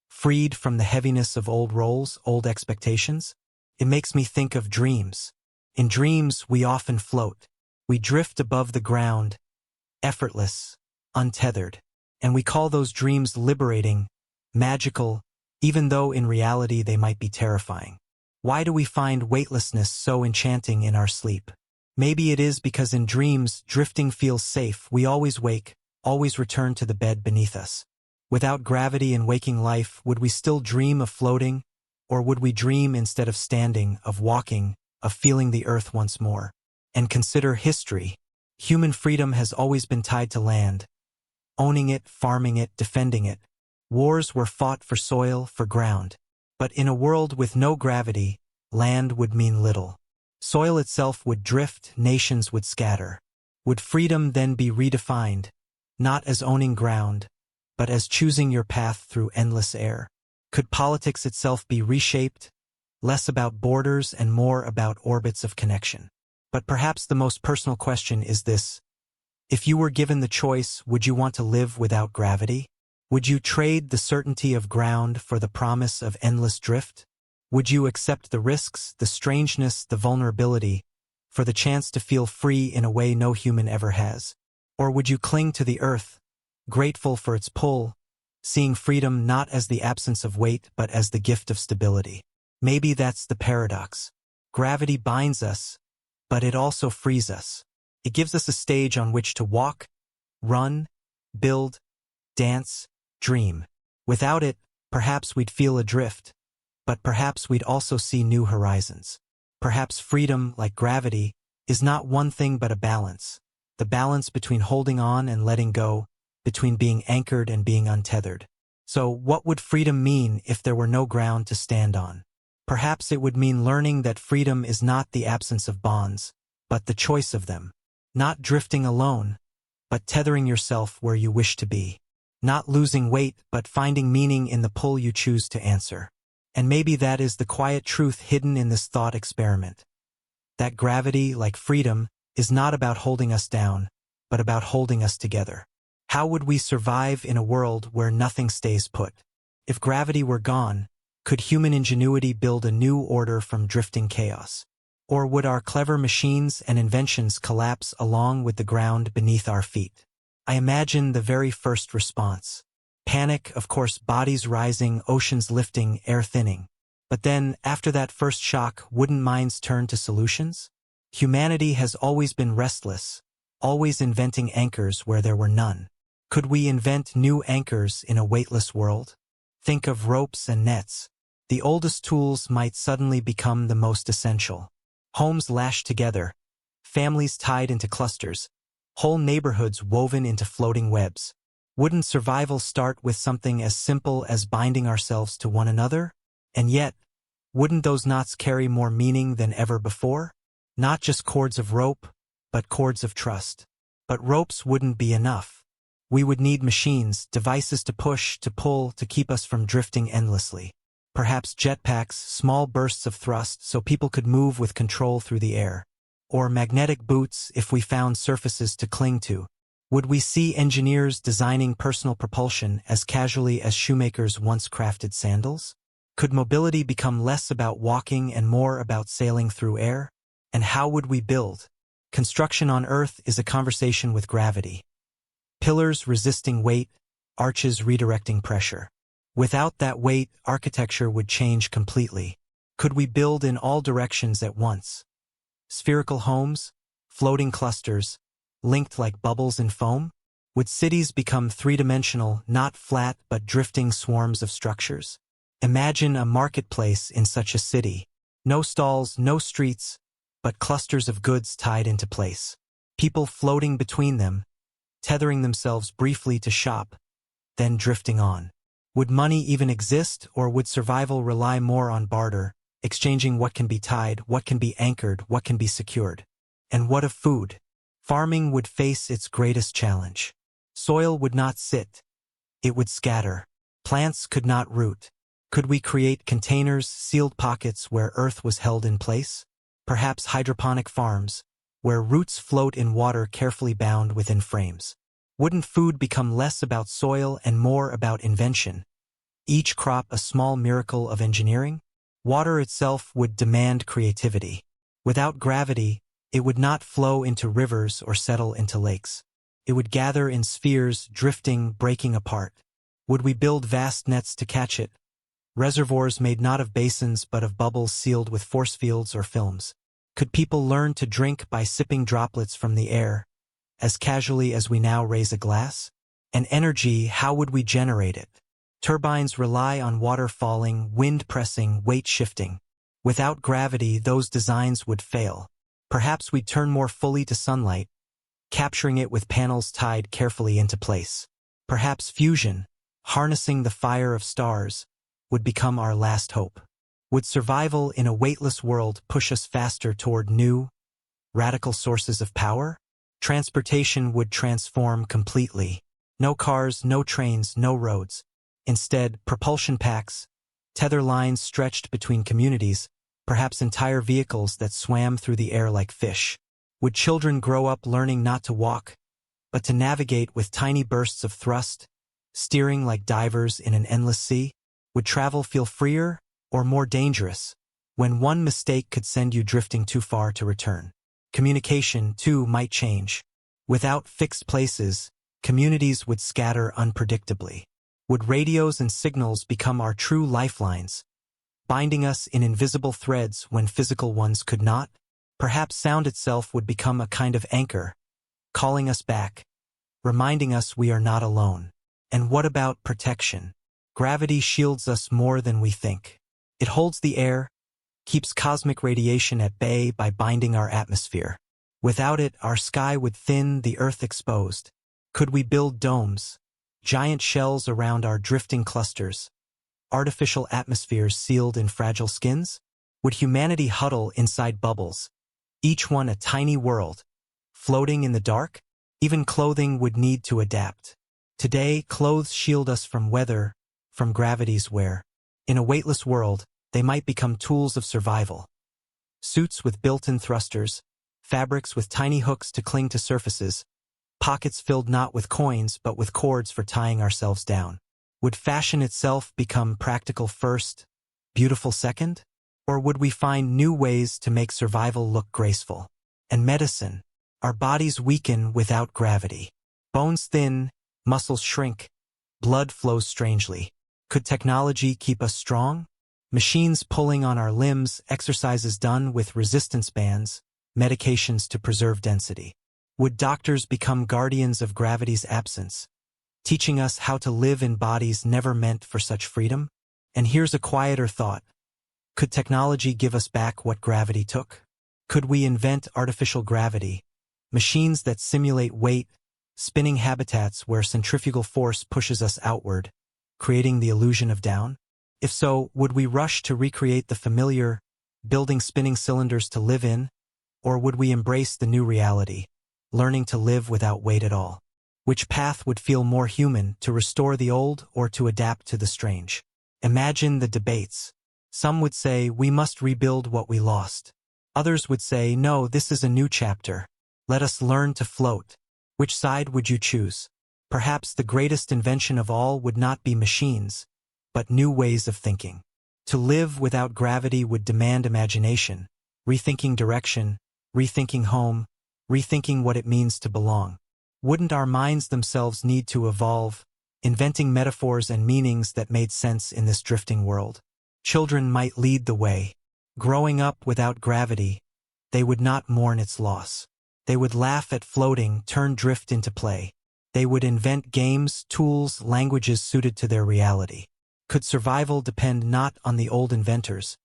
freed from the heaviness of old roles, old expectations? It makes me think of dreams. In dreams, we often float. We drift above the ground, effortless, untethered. And we call those dreams liberating, magical, even though in reality they might be terrifying. Why do we find weightlessness so enchanting in our sleep? Maybe it is because in dreams, drifting feels safe. We always wake, always return to the bed beneath us. Without gravity in waking life, would we still dream of floating? Or would we dream instead of standing, of walking, of feeling the earth once more? And consider history. Human freedom has always been tied to land. Owning it, farming it, defending it. Wars were fought for soil, for ground. But in a world with no gravity, land would mean little. Soil itself would drift, nations would scatter. Would freedom then be redefined, not as owning ground, but as choosing your path through endless air? Could politics itself be reshaped, less about borders and more about orbits of connection? But perhaps the most personal question is this. If you were given the choice, would you want to live without gravity? Would you trade the certainty of ground for the promise of endless drift? Would you accept the risks, the strangeness, the vulnerability, for the chance to feel free in a way no human ever has? Or would you cling to the earth, grateful for its pull, seeing freedom not as the absence of weight but as the gift of stability? Maybe that's the paradox. Gravity binds us, but it also frees us. It gives us a stage on which to walk, run, build, dance, dream. Without it, perhaps we'd feel adrift, but perhaps we'd also see new horizons. Perhaps freedom, like gravity, is not one thing but a balance. The balance between holding on and letting go, between being anchored and being untethered. So what would freedom mean if there were no ground to stand on? Perhaps it would mean learning that freedom is not the absence of bonds, but the choice of them. Not drifting alone, but tethering yourself where you wish to be. Not losing weight, but finding meaning in the pull you choose to answer. And maybe that is the quiet truth hidden in this thought experiment. That gravity, like freedom, is not about holding us down, but about holding us together. How would we survive in a world where nothing stays put? If gravity were gone, could human ingenuity build a new order from drifting chaos? Or would our clever machines and inventions collapse along with the ground beneath our feet? I imagine the very first response. Panic, of course, bodies rising, oceans lifting, air thinning. But then, after that first shock, wouldn't minds turn to solutions? Humanity has always been restless, always inventing anchors where there were none. Could we invent new anchors in a weightless world? Think of ropes and nets. The oldest tools might suddenly become the most essential. Homes lashed together, families tied into clusters, whole neighborhoods woven into floating webs. Wouldn't survival start with something as simple as binding ourselves to one another? And yet, wouldn't those knots carry more meaning than ever before? Not just cords of rope, but cords of trust. But ropes wouldn't be enough. We would need machines, devices to push, to pull, to keep us from drifting endlessly. Perhaps jetpacks, small bursts of thrust so people could move with control through the air. Or magnetic boots if we found surfaces to cling to. Would we see engineers designing personal propulsion as casually as shoemakers once crafted sandals? Could mobility become less about walking and more about sailing through air? And how would we build? Construction on Earth is a conversation with gravity. Pillars resisting weight, arches redirecting pressure. Without that weight, architecture would change completely. Could we build in all directions at once? Spherical homes, floating clusters, linked like bubbles in foam? Would cities become three-dimensional, not flat but drifting swarms of structures? Imagine a marketplace in such a city. No stalls, no streets, but clusters of goods tied into place. People floating between them, tethering themselves briefly to shop, then drifting on. Would money even exist, or would survival rely more on barter, exchanging what can be tied, what can be anchored, what can be secured? And what of food? Farming would face its greatest challenge. Soil would not sit. It would scatter. Plants could not root. Could we create containers, sealed pockets where earth was held in place? Perhaps hydroponic farms, where roots float in water carefully bound within frames. Wouldn't food become less about soil and more about invention? Each crop a small miracle of engineering? Water itself would demand creativity. Without gravity, it would not flow into rivers or settle into lakes. It would gather in spheres, drifting, breaking apart. Would we build vast nets to catch it? Reservoirs made not of basins but of bubbles sealed with force fields or films. Could people learn to drink by sipping droplets from the air, as casually as we now raise a glass? And energy, how would we generate it? Turbines rely on water falling, wind pressing, weight shifting. Without gravity, those designs would fail. Perhaps we'd turn more fully to sunlight, capturing it with panels tied carefully into place. Perhaps fusion, harnessing the fire of stars, would become our last hope. Would survival in a weightless world push us faster toward new, radical sources of power? Transportation would transform completely. No cars, no trains, no roads. Instead, propulsion packs, tether lines stretched between communities, perhaps entire vehicles that swam through the air like fish. Would children grow up learning not to walk, but to navigate with tiny bursts of thrust, steering like divers in an endless sea? Would travel feel freer or more dangerous when one mistake could send you drifting too far to return? Communication, too, might change. Without fixed places, communities would scatter unpredictably. Would radios and signals become our true lifelines, binding us in invisible threads when physical ones could not? Perhaps sound itself would become a kind of anchor, calling us back, reminding us we are not alone. And what about protection? Gravity shields us more than we think. It holds the air, keeps cosmic radiation at bay by binding our atmosphere. Without it, our sky would thin, the earth exposed. Could we build domes, giant shells around our drifting clusters, artificial atmospheres sealed in fragile skins? Would humanity huddle inside bubbles, each one a tiny world, floating in the dark? Even clothing would need to adapt. Today, clothes shield us from weather, from gravity's wear. In a weightless world, they might become tools of survival. Suits with built-in thrusters, fabrics with tiny hooks to cling to surfaces, pockets filled not with coins but with cords for tying ourselves down. Would fashion itself become practical first, beautiful second? Or would we find new ways to make survival look graceful? And medicine. Our bodies weaken without gravity. Bones thin, muscles shrink, blood flows strangely. Could technology keep us strong? Machines pulling on our limbs, exercises done with resistance bands, medications to preserve density. Would doctors become guardians of gravity's absence, teaching us how to live in bodies never meant for such freedom? And here's a quieter thought. Could technology give us back what gravity took? Could we invent artificial gravity, machines that simulate weight, spinning habitats where centrifugal force pushes us outward, creating the illusion of down? If so, would we rush to recreate the familiar, building spinning cylinders to live in? Or would we embrace the new reality, learning to live without weight at all? Which path would feel more human, to restore the old or to adapt to the strange? Imagine the debates. Some would say we must rebuild what we lost. Others would say, no, this is a new chapter. Let us learn to float. Which side would you choose? Perhaps the greatest invention of all would not be machines, but new ways of thinking. To live without gravity would demand imagination, rethinking direction, rethinking home, rethinking what it means to belong. Wouldn't our minds themselves need to evolve, inventing metaphors and meanings that made sense in this drifting world? Children might lead the way. Growing up without gravity, they would not mourn its loss. They would laugh at floating, turn drift into play. They would invent games, tools, languages suited to their reality. Could survival depend not on the old inventors,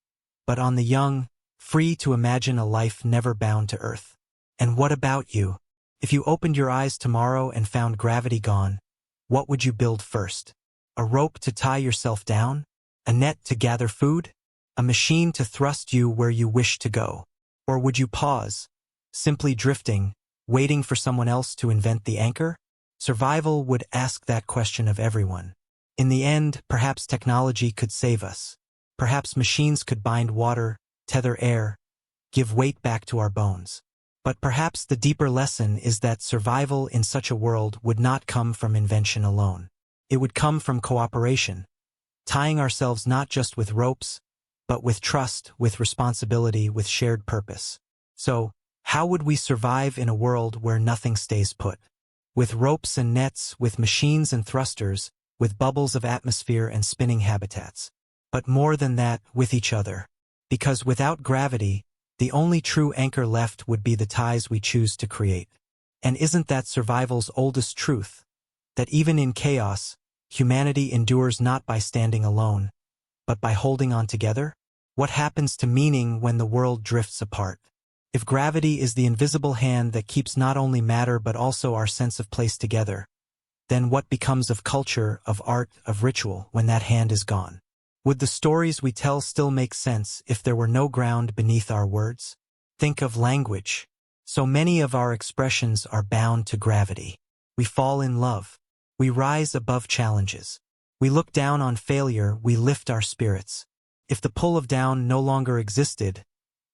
but on the young, free to imagine a life never bound to Earth? And what about you? If you opened your eyes tomorrow and found gravity gone, what would you build first? A rope to tie yourself down? A net to gather food? A machine to thrust you where you wish to go? Or would you pause, simply drifting, waiting for someone else to invent the anchor? Survival would ask that question of everyone. In the end, perhaps technology could save us. Perhaps machines could bind water, tether air, give weight back to our bones. But perhaps the deeper lesson is that survival in such a world would not come from invention alone. It would come from cooperation, tying ourselves not just with ropes, but with trust, with responsibility, with shared purpose. So, how would we survive in a world where nothing stays put? With ropes and nets, with machines and thrusters, with bubbles of atmosphere and spinning habitats. But more than that, with each other. Because without gravity, the only true anchor left would be the ties we choose to create. And isn't that survival's oldest truth? That even in chaos, humanity endures not by standing alone, but by holding on together? What happens to meaning when the world drifts apart? If gravity is the invisible hand that keeps not only matter but also our sense of place together, then what becomes of culture, of art, of ritual when that hand is gone? Would the stories we tell still make sense if there were no ground beneath our words? Think of language. So many of our expressions are bound to gravity. We fall in love. We rise above challenges. We look down on failure, we lift our spirits. If the pull of down no longer existed,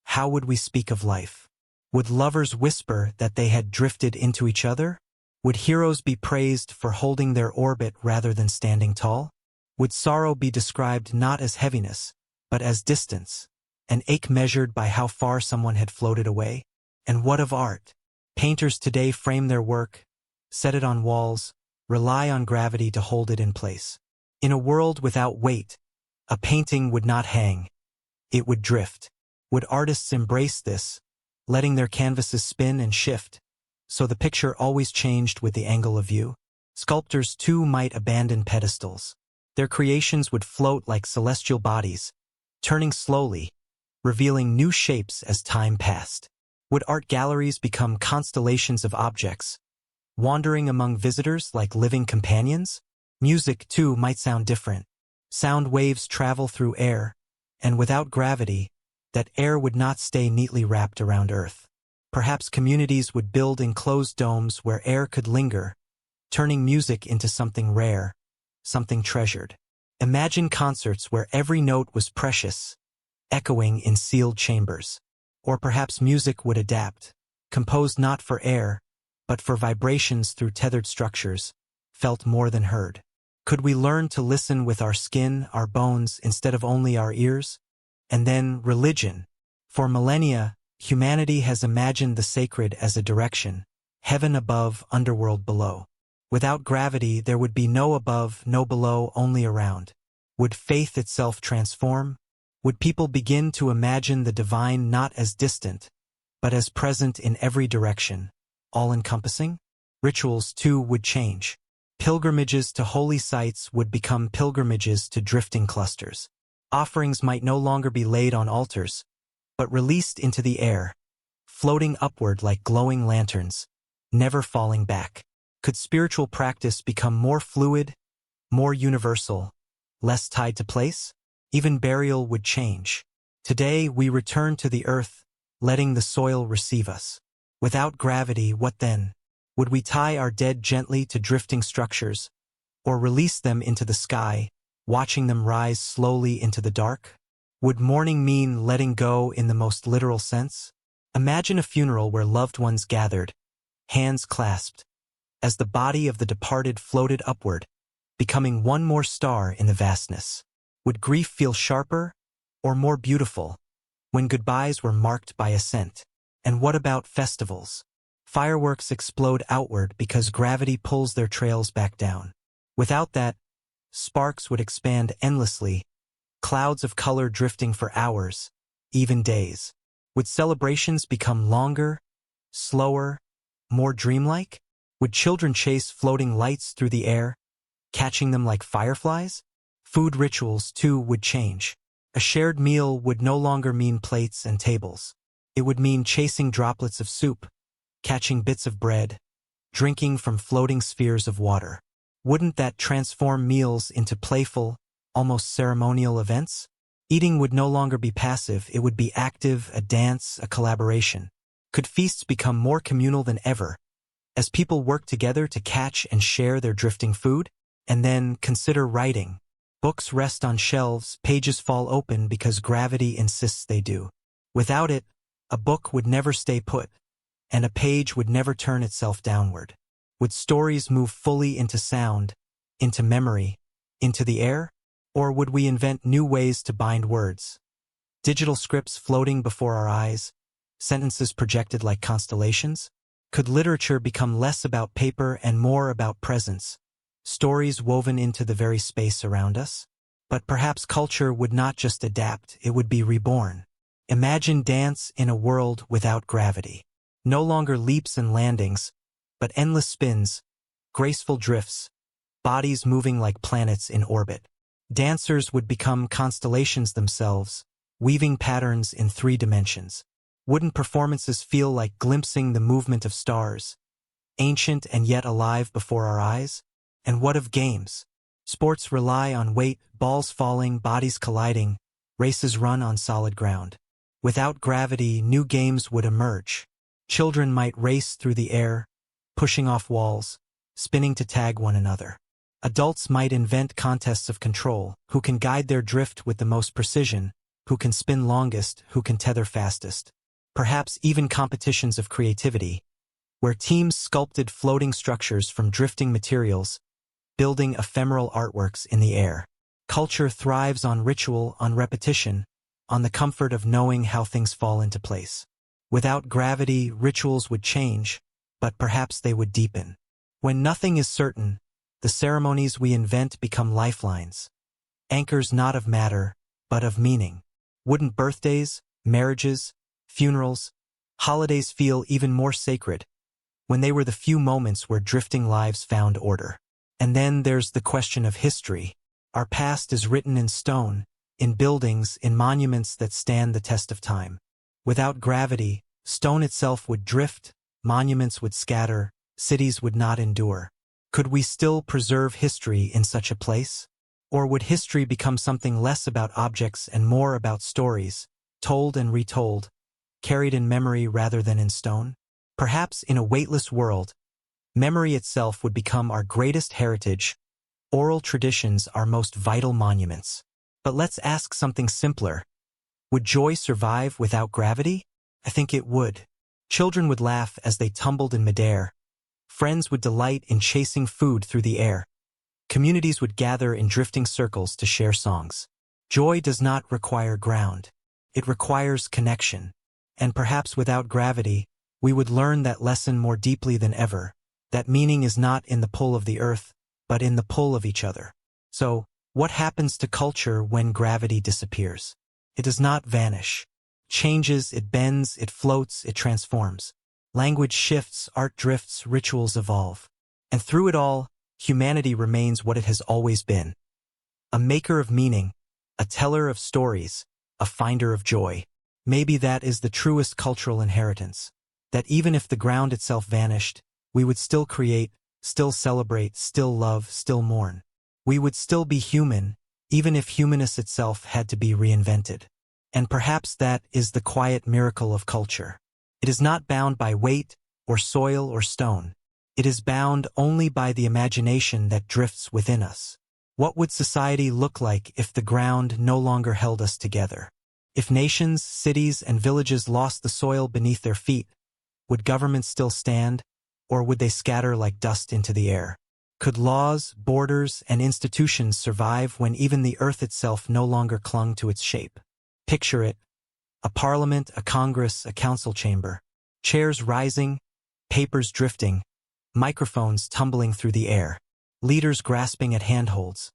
how would we speak of life? Would lovers whisper that they had drifted into each other? Would heroes be praised for holding their orbit rather than standing tall? Would sorrow be described not as heaviness, but as distance, an ache measured by how far someone had floated away? And what of art? Painters today frame their work, set it on walls, rely on gravity to hold it in place. In a world without weight, a painting would not hang. It would drift. Would artists embrace this, letting their canvases spin and shift, so the picture always changed with the angle of view? Sculptors too might abandon pedestals. Their creations would float like celestial bodies, turning slowly, revealing new shapes as time passed. Would art galleries become constellations of objects, wandering among visitors like living companions? Music too might sound different. Sound waves travel through air, and without gravity, that air would not stay neatly wrapped around Earth. Perhaps communities would build enclosed domes where air could linger, turning music into something rare, something treasured. Imagine concerts where every note was precious, echoing in sealed chambers. Or perhaps music would adapt, composed not for air, but for vibrations through tethered structures, felt more than heard. Could we learn to listen with our skin, our bones, instead of only our ears? And then religion. For millennia, humanity has imagined the sacred as a direction, heaven above, underworld below. Without gravity, there would be no above, no below, only around. Would faith itself transform? Would people begin to imagine the divine not as distant, but as present in every direction, all-encompassing? Rituals, too, would change. Pilgrimages to holy sites would become pilgrimages to drifting clusters. Offerings might no longer be laid on altars, but released into the air, floating upward like glowing lanterns, never falling back. Could spiritual practice become more fluid, more universal, less tied to place? Even burial would change. Today, we return to the earth, letting the soil receive us. Without gravity, what then? Would we tie our dead gently to drifting structures, or release them into the sky, watching them rise slowly into the dark? Would mourning mean letting go in the most literal sense? Imagine a funeral where loved ones gathered, hands clasped, as the body of the departed floated upward, becoming one more star in the vastness? Would grief feel sharper or more beautiful when goodbyes were marked by ascent? And what about festivals? Fireworks explode outward because gravity pulls their trails back down. Without that, sparks would expand endlessly, clouds of color drifting for hours, even days. Would celebrations become longer, slower, more dreamlike? Would children chase floating lights through the air, catching them like fireflies? Food rituals, too, would change. A shared meal would no longer mean plates and tables. It would mean chasing droplets of soup, catching bits of bread, drinking from floating spheres of water. Wouldn't that transform meals into playful, almost ceremonial events? Eating would no longer be passive, it would be active, a dance, a collaboration. Could feasts become more communal than ever, as people work together to catch and share their drifting food? And then consider writing. Books rest on shelves, pages fall open because gravity insists they do. Without it, a book would never stay put, and a page would never turn itself downward. Would stories move fully into sound, into memory, into the air? Or would we invent new ways to bind words? Digital scripts floating before our eyes, sentences projected like constellations? Could literature become less about paper and more about presence, stories woven into the very space around us? But perhaps culture would not just adapt, it would be reborn. Imagine dance in a world without gravity. No longer leaps and landings, but endless spins, graceful drifts, bodies moving like planets in orbit. Dancers would become constellations themselves, weaving patterns in 3 dimensions. Wouldn't performances feel like glimpsing the movement of stars, ancient and yet alive before our eyes? And what of games? Sports rely on weight, balls falling, bodies colliding, races run on solid ground. Without gravity, new games would emerge. Children might race through the air, pushing off walls, spinning to tag one another. Adults might invent contests of control, who can guide their drift with the most precision, who can spin longest, who can tether fastest. Perhaps even competitions of creativity, where teams sculpted floating structures from drifting materials, building ephemeral artworks in the air. Culture thrives on ritual, on repetition, on the comfort of knowing how things fall into place. Without gravity, rituals would change, but perhaps they would deepen. When nothing is certain, the ceremonies we invent become lifelines, anchors not of matter, but of meaning. Wouldn't birthdays, marriages, funerals, holidays feel even more sacred when they were the few moments where drifting lives found order? And then there's the question of history. Our past is written in stone, in buildings, in monuments that stand the test of time. Without gravity, stone itself would drift, monuments would scatter, cities would not endure. Could we still preserve history in such a place? Or would history become something less about objects and more about stories, told and retold, carried in memory rather than in stone? Perhaps in a weightless world, memory itself would become our greatest heritage, oral traditions our most vital monuments. But let's ask something simpler. Would joy survive without gravity? I think it would. Children would laugh as they tumbled in midair. Friends would delight in chasing food through the air. Communities would gather in drifting circles to share songs. Joy does not require ground. It requires connection. And perhaps without gravity, we would learn that lesson more deeply than ever, that meaning is not in the pull of the earth, but in the pull of each other. So, what happens to culture when gravity disappears? It does not vanish. It changes, it bends, it floats, it transforms. Language shifts, art drifts, rituals evolve. And through it all, humanity remains what it has always been. A maker of meaning, a teller of stories, a finder of joy. Maybe that is the truest cultural inheritance. That even if the ground itself vanished, we would still create, still celebrate, still love, still mourn. We would still be human, even if humanness itself had to be reinvented. And perhaps that is the quiet miracle of culture. It is not bound by weight, or soil, or stone. It is bound only by the imagination that drifts within us. What would society look like if the ground no longer held us together? If nations, cities, and villages lost the soil beneath their feet, would governments still stand? or would they scatter like dust into the air? Could laws, borders, and institutions survive when even the earth itself no longer clung to its shape? Picture it: a parliament, a congress, a council chamber. Chairs rising, papers drifting, microphones tumbling through the air. Leaders grasping at handholds,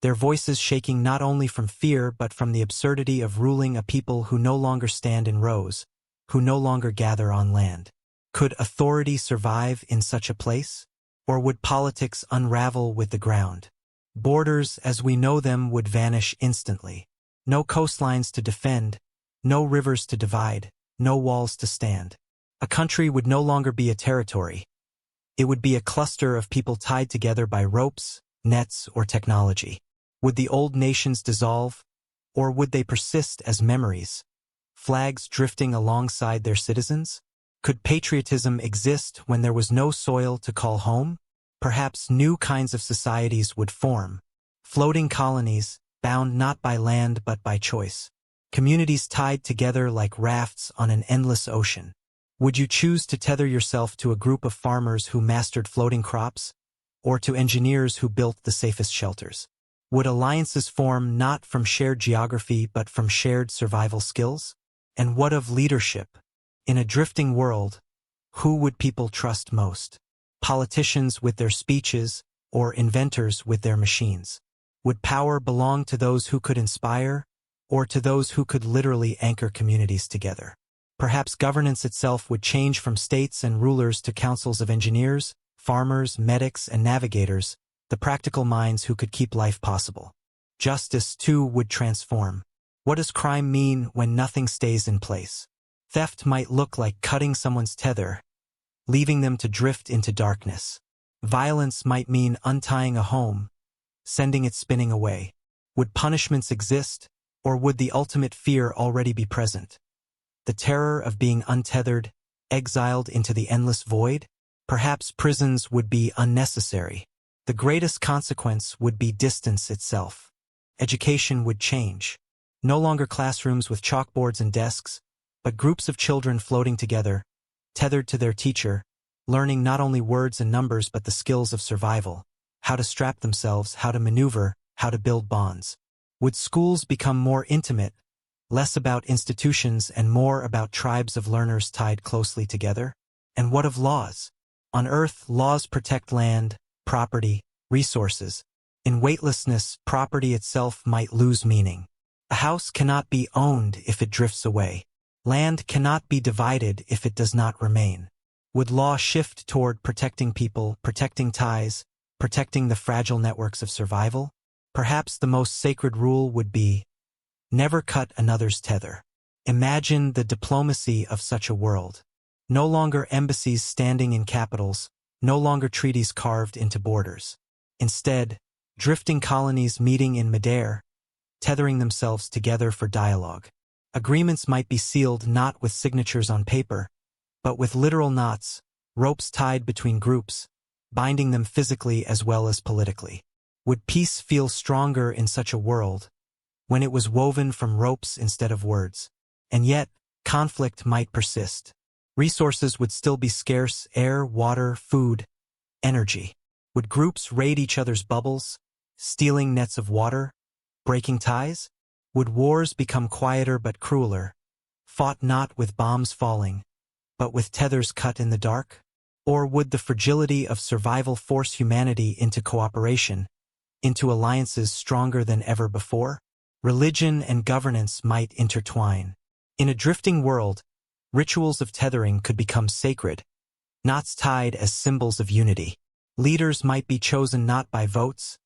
their voices shaking not only from fear but from the absurdity of ruling a people who no longer stand in rows, who no longer gather on land. Could authority survive in such a place? Or would politics unravel with the ground? Borders as we know them would vanish instantly. No coastlines to defend, no rivers to divide, no walls to stand. A country would no longer be a territory. It would be a cluster of people tied together by ropes, nets, or technology. Would the old nations dissolve, or would they persist as memories, flags drifting alongside their citizens? Could patriotism exist when there was no soil to call home? Perhaps new kinds of societies would form. Floating colonies, bound not by land but by choice. Communities tied together like rafts on an endless ocean. Would you choose to tether yourself to a group of farmers who mastered floating crops, or to engineers who built the safest shelters? Would alliances form not from shared geography but from shared survival skills? And what of leadership? In a drifting world, who would people trust most? Politicians with their speeches, or inventors with their machines? Would power belong to those who could inspire, or to those who could literally anchor communities together? Perhaps governance itself would change from states and rulers to councils of engineers, farmers, medics, and navigators, the practical minds who could keep life possible. Justice, too, would transform. What does crime mean when nothing stays in place? Theft might look like cutting someone's tether, leaving them to drift into darkness. Violence might mean untying a home, sending it spinning away. Would punishments exist, or would the ultimate fear already be present? The terror of being untethered, exiled into the endless void? Perhaps prisons would be unnecessary. The greatest consequence would be distance itself. Education would change. No longer classrooms with chalkboards and desks, but groups of children floating together, tethered to their teacher, learning not only words and numbers but the skills of survival, how to strap themselves, how to maneuver, how to build bonds. Would schools become more intimate, less about institutions and more about tribes of learners tied closely together? And what of laws? On Earth, laws protect land, property, resources. In weightlessness, property itself might lose meaning. A house cannot be owned if it drifts away. Land cannot be divided if it does not remain. Would law shift toward protecting people, protecting ties, protecting the fragile networks of survival? Perhaps the most sacred rule would be, never cut another's tether. Imagine the diplomacy of such a world. No longer embassies standing in capitals, no longer treaties carved into borders. Instead, drifting colonies meeting in midair, tethering themselves together for dialogue. Agreements might be sealed not with signatures on paper, but with literal knots, ropes tied between groups, binding them physically as well as politically. Would peace feel stronger in such a world, when it was woven from ropes instead of words? And yet, conflict might persist. Resources would still be scarce: air, water, food, energy. Would groups raid each other's bubbles, stealing nets of water, breaking ties? Would wars become quieter but crueler, fought not with bombs falling, but with tethers cut in the dark? Or would the fragility of survival force humanity into cooperation, into alliances stronger than ever before? Religion and governance might intertwine. In a drifting world, rituals of tethering could become sacred, knots tied as symbols of unity. Leaders might be chosen not by votes,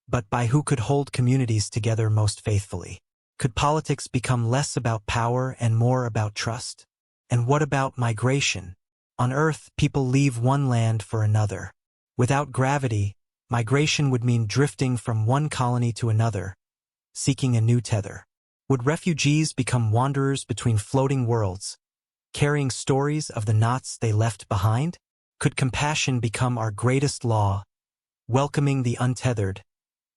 but by who could hold communities together most faithfully. Could politics become less about power and more about trust? And what about migration? On Earth, people leave one land for another. Without gravity, migration would mean drifting from one colony to another, seeking a new tether. Would refugees become wanderers between floating worlds, carrying stories of the knots they left behind? Could compassion become our greatest law, welcoming the untethered,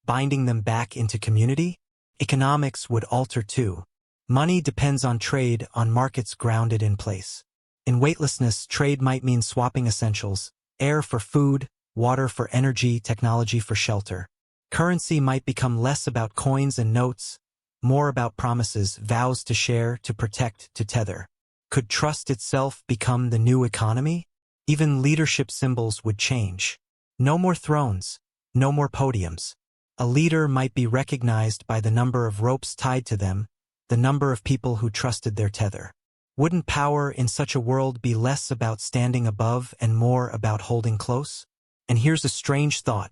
binding them back into community? Economics would alter too. Money depends on trade, on markets grounded in place. In weightlessness, trade might mean swapping essentials, air for food, water for energy, technology for shelter. Currency might become less about coins and notes, more about promises, vows to share, to protect, to tether. Could trust itself become the new economy? Even leadership symbols would change. No more thrones, no more podiums. A leader might be recognized by the number of ropes tied to them, the number of people who trusted their tether. Wouldn't power in such a world be less about standing above and more about holding close? And here's a strange thought.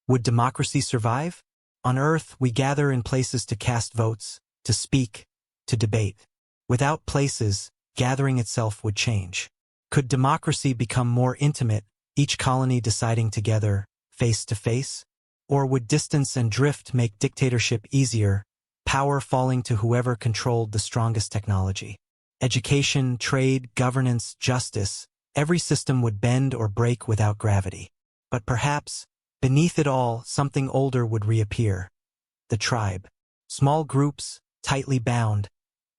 Would democracy survive? On Earth, we gather in places to cast votes, to speak, to debate. Without places, gathering itself would change. Could democracy become more intimate, each colony deciding together, face to face? Or would distance and drift make dictatorship easier, power falling to whoever controlled the strongest technology? Education, trade, governance, justice, every system would bend or break without gravity. But perhaps, beneath it all, something older would reappear. The tribe. Small groups, tightly bound,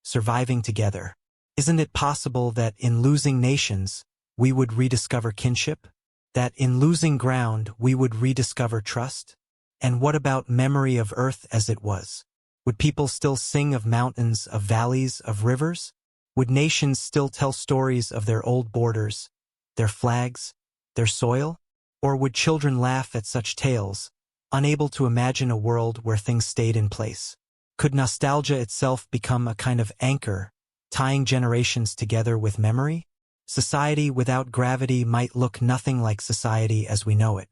surviving together. Isn't it possible that in losing nations, we would rediscover kinship? That in losing ground, we would rediscover trust? And what about memory of Earth as it was? Would people still sing of mountains, of valleys, of rivers? Would nations still tell stories of their old borders, their flags, their soil? Or would children laugh at such tales, unable to imagine a world where things stayed in place? Could nostalgia itself become a kind of anchor, tying generations together with memory? Society without gravity might look nothing like society as we know it.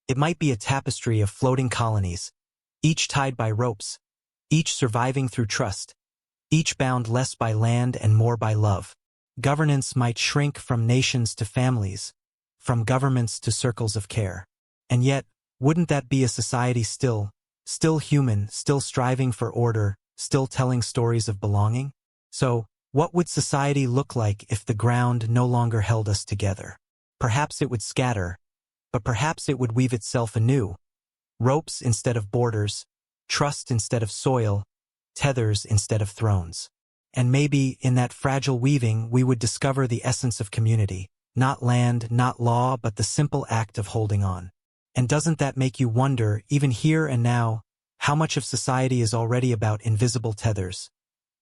It might be a tapestry of floating colonies, each tied by ropes, each surviving through trust, each bound less by land and more by love. Governance might shrink from nations to families, from governments to circles of care. And yet, wouldn't that be a society still human, still striving for order, still telling stories of belonging? So, what would society look like if the ground no longer held us together? Perhaps it would scatter, but perhaps it would weave itself anew. Ropes instead of borders, trust instead of soil, tethers instead of thrones. And maybe, in that fragile weaving, we would discover the essence of community. Not land, not law, but the simple act of holding on. And doesn't that make you wonder, even here and now, how much of society is already about invisible tethers?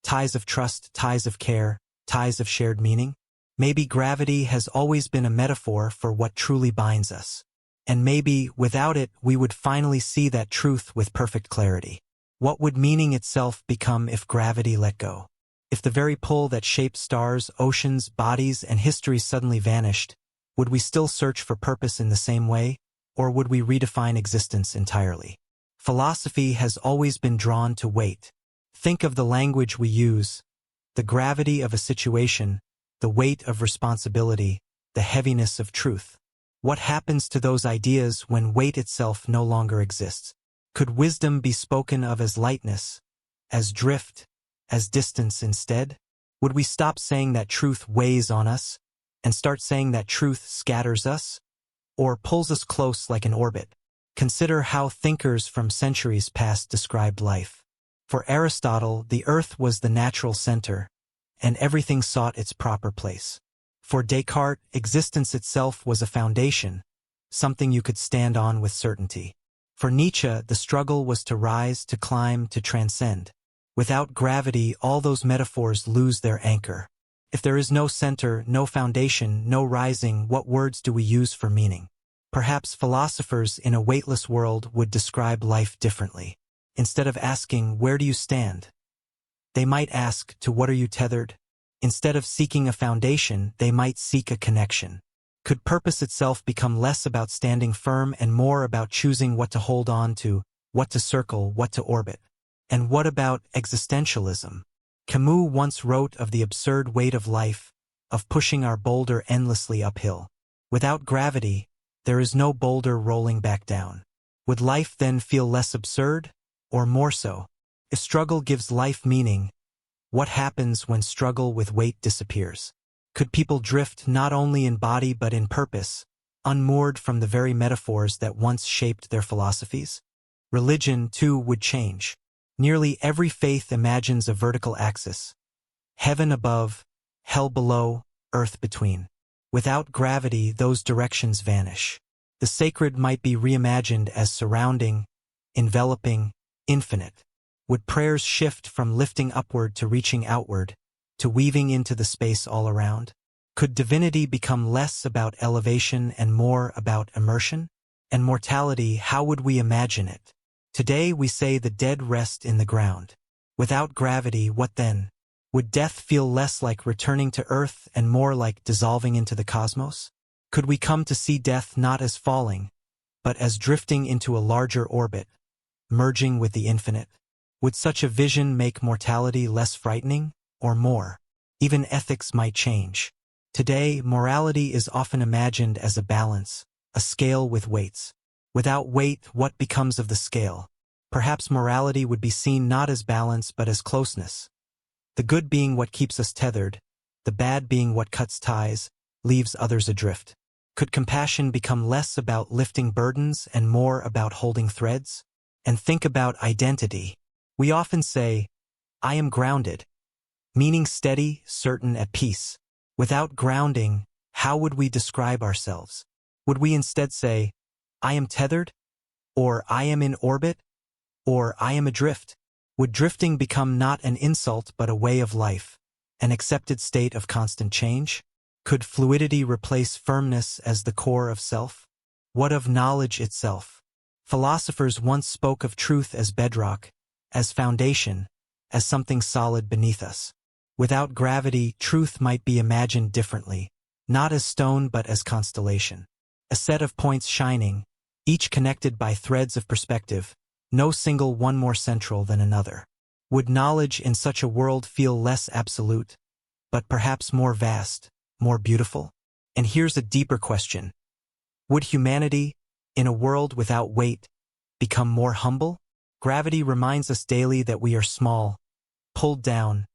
Ties of trust, ties of care, ties of shared meaning? Maybe gravity has always been a metaphor for what truly binds us. And maybe, without it, we would finally see that truth with perfect clarity. What would meaning itself become if gravity let go? If the very pull that shaped stars, oceans, bodies, and history suddenly vanished, would we still search for purpose in the same way, or would we redefine existence entirely? Philosophy has always been drawn to weight. Think of the language we use, the gravity of a situation, the weight of responsibility, the heaviness of truth. What happens to those ideas when weight itself no longer exists? Could wisdom be spoken of as lightness, as drift, as distance instead? Would we stop saying that truth weighs on us and start saying that truth scatters us or pulls us close like an orbit? Consider how thinkers from centuries past described life. For Aristotle, the earth was the natural center, and everything sought its proper place. For Descartes, existence itself was a foundation, something you could stand on with certainty. For Nietzsche, the struggle was to rise, to climb, to transcend. Without gravity, all those metaphors lose their anchor. If there is no center, no foundation, no rising, what words do we use for meaning? Perhaps philosophers in a weightless world would describe life differently. Instead of asking, "Where do you stand?" they might ask, "To what are you tethered?" Instead of seeking a foundation, they might seek a connection. Could purpose itself become less about standing firm and more about choosing what to hold on to, what to circle, what to orbit? And what about existentialism? Camus once wrote of the absurd weight of life, of pushing our boulder endlessly uphill. Without gravity, there is no boulder rolling back down. Would life then feel less absurd, or more so? If struggle gives life meaning, what happens when struggle with weight disappears? Could people drift not only in body but in purpose, unmoored from the very metaphors that once shaped their philosophies? Religion, too, would change. Nearly every faith imagines a vertical axis. Heaven above, hell below, earth between. Without gravity, those directions vanish. The sacred might be reimagined as surrounding, enveloping, infinite. Would prayers shift from lifting upward to reaching outward, to weaving into the space all around? Could divinity become less about elevation and more about immersion? And mortality, how would we imagine it? Today we say the dead rest in the ground. Without gravity, what then? Would death feel less like returning to Earth and more like dissolving into the cosmos? Could we come to see death not as falling, but as drifting into a larger orbit, merging with the infinite? Would such a vision make mortality less frightening, or more? Even ethics might change. Today, morality is often imagined as a balance, a scale with weights. Without weight, what becomes of the scale? Perhaps morality would be seen not as balance but as closeness. The good being what keeps us tethered, the bad being what cuts ties, leaves others adrift. Could compassion become less about lifting burdens and more about holding threads? And think about identity. We often say, I am grounded, meaning steady, certain, at peace. Without grounding, how would we describe ourselves? Would we instead say, I am tethered? Or I am in orbit? Or I am adrift? Would drifting become not an insult but a way of life, an accepted state of constant change? Could fluidity replace firmness as the core of self? What of knowledge itself? Philosophers once spoke of truth as bedrock, as foundation, as something solid beneath us. Without gravity, truth might be imagined differently, not as stone but as constellation. A set of points shining, each connected by threads of perspective, no single one more central than another. Would knowledge in such a world feel less absolute, but perhaps more vast, more beautiful? And here's a deeper question. Would humanity, in a world without weight, become more humble? Gravity reminds us daily that we are small, pulled down,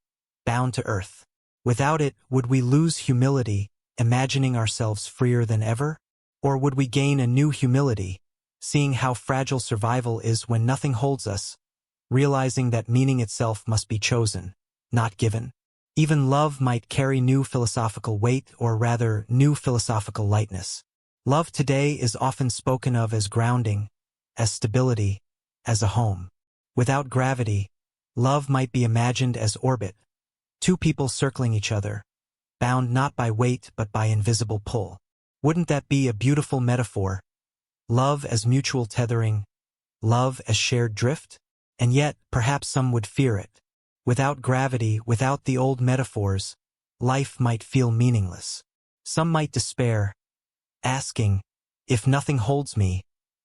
bound to earth. Without it, would we lose humility, imagining ourselves freer than ever? Or would we gain a new humility, seeing how fragile survival is when nothing holds us, realizing that meaning itself must be chosen, not given? Even love might carry new philosophical weight, or rather, new philosophical lightness. Love today is often spoken of as grounding, as stability, as a home. Without gravity, love might be imagined as orbit, two people circling each other, bound not by weight but by invisible pull. Wouldn't that be a beautiful metaphor? Love as mutual tethering, love as shared drift? And yet, perhaps some would fear it. Without gravity, without the old metaphors, life might feel meaningless. Some might despair, asking, if nothing holds me,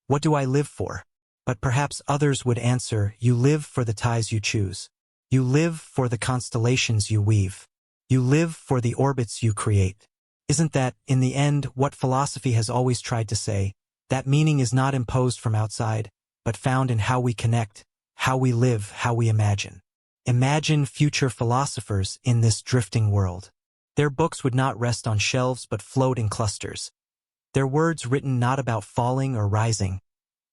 what do I live for? But perhaps others would answer, you live for the ties you choose. You live for the constellations you weave. You live for the orbits you create. Isn't that, in the end, what philosophy has always tried to say? That meaning is not imposed from outside, but found in how we connect, how we live, how we imagine. Imagine future philosophers in this drifting world. Their books would not rest on shelves but float in clusters. Their words written not about falling or rising,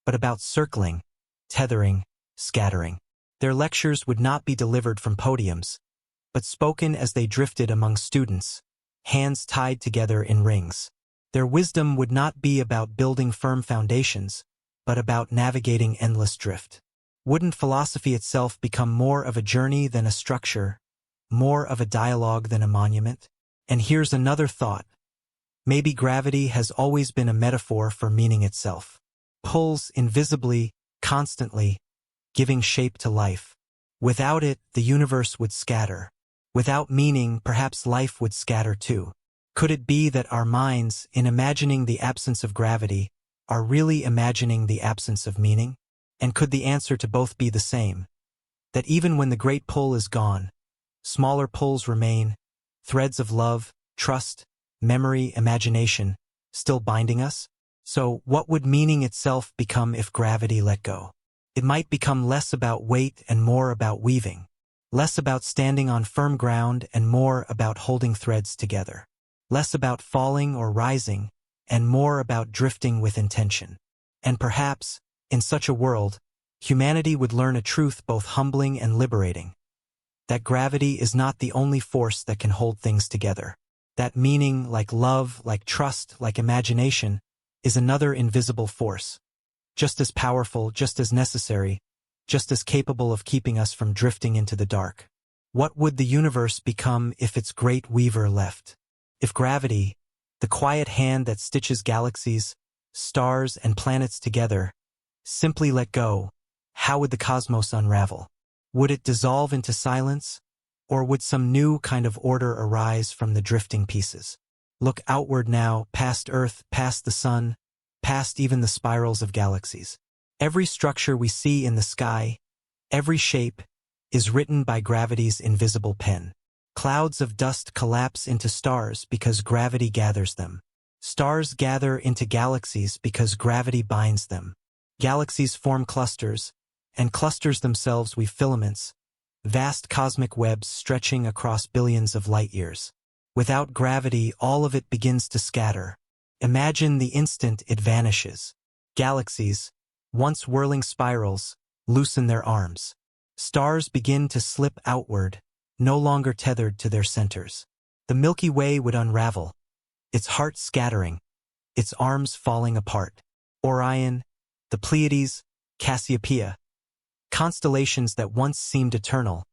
but about circling, tethering, scattering. Their lectures would not be delivered from podiums, but spoken as they drifted among students, hands tied together in rings. Their wisdom would not be about building firm foundations, but about navigating endless drift. Wouldn't philosophy itself become more of a journey than a structure, more of a dialogue than a monument? And here's another thought. Maybe gravity has always been a metaphor for meaning itself. Pulls invisibly, constantly, giving shape to life. Without it, the universe would scatter. Without meaning, perhaps life would scatter too. Could it be that our minds, in imagining the absence of gravity, are really imagining the absence of meaning? And could the answer to both be the same? That even when the great pull is gone, smaller pulls remain, threads of love, trust, memory, imagination, still binding us? So, what would meaning itself become if gravity let go? It might become less about weight and more about weaving, less about standing on firm ground and more about holding threads together, less about falling or rising and more about drifting with intention. And perhaps, in such a world, humanity would learn a truth both humbling and liberating, that gravity is not the only force that can hold things together. That meaning, like love, like trust, like imagination, is another invisible force. Just as powerful, just as necessary, just as capable of keeping us from drifting into the dark. What would the universe become if its great weaver left? If gravity, the quiet hand that stitches galaxies, stars, and planets together, simply let go, how would the cosmos unravel? Would it dissolve into silence? Or would some new kind of order arise from the drifting pieces? Look outward now, past Earth, past the sun, past even the spirals of galaxies. Every structure we see in the sky, every shape, is written by gravity's invisible pen. Clouds of dust collapse into stars because gravity gathers them. Stars gather into galaxies because gravity binds them. Galaxies form clusters, and clusters themselves weave filaments, vast cosmic webs stretching across billions of light-years. Without gravity, all of it begins to scatter. Imagine the instant it vanishes. Galaxies, once whirling spirals, loosen their arms. Stars begin to slip outward, no longer tethered to their centers. The Milky Way would unravel, its heart scattering, its arms falling apart. Orion, the Pleiades, Cassiopeia, constellations that once seemed eternal,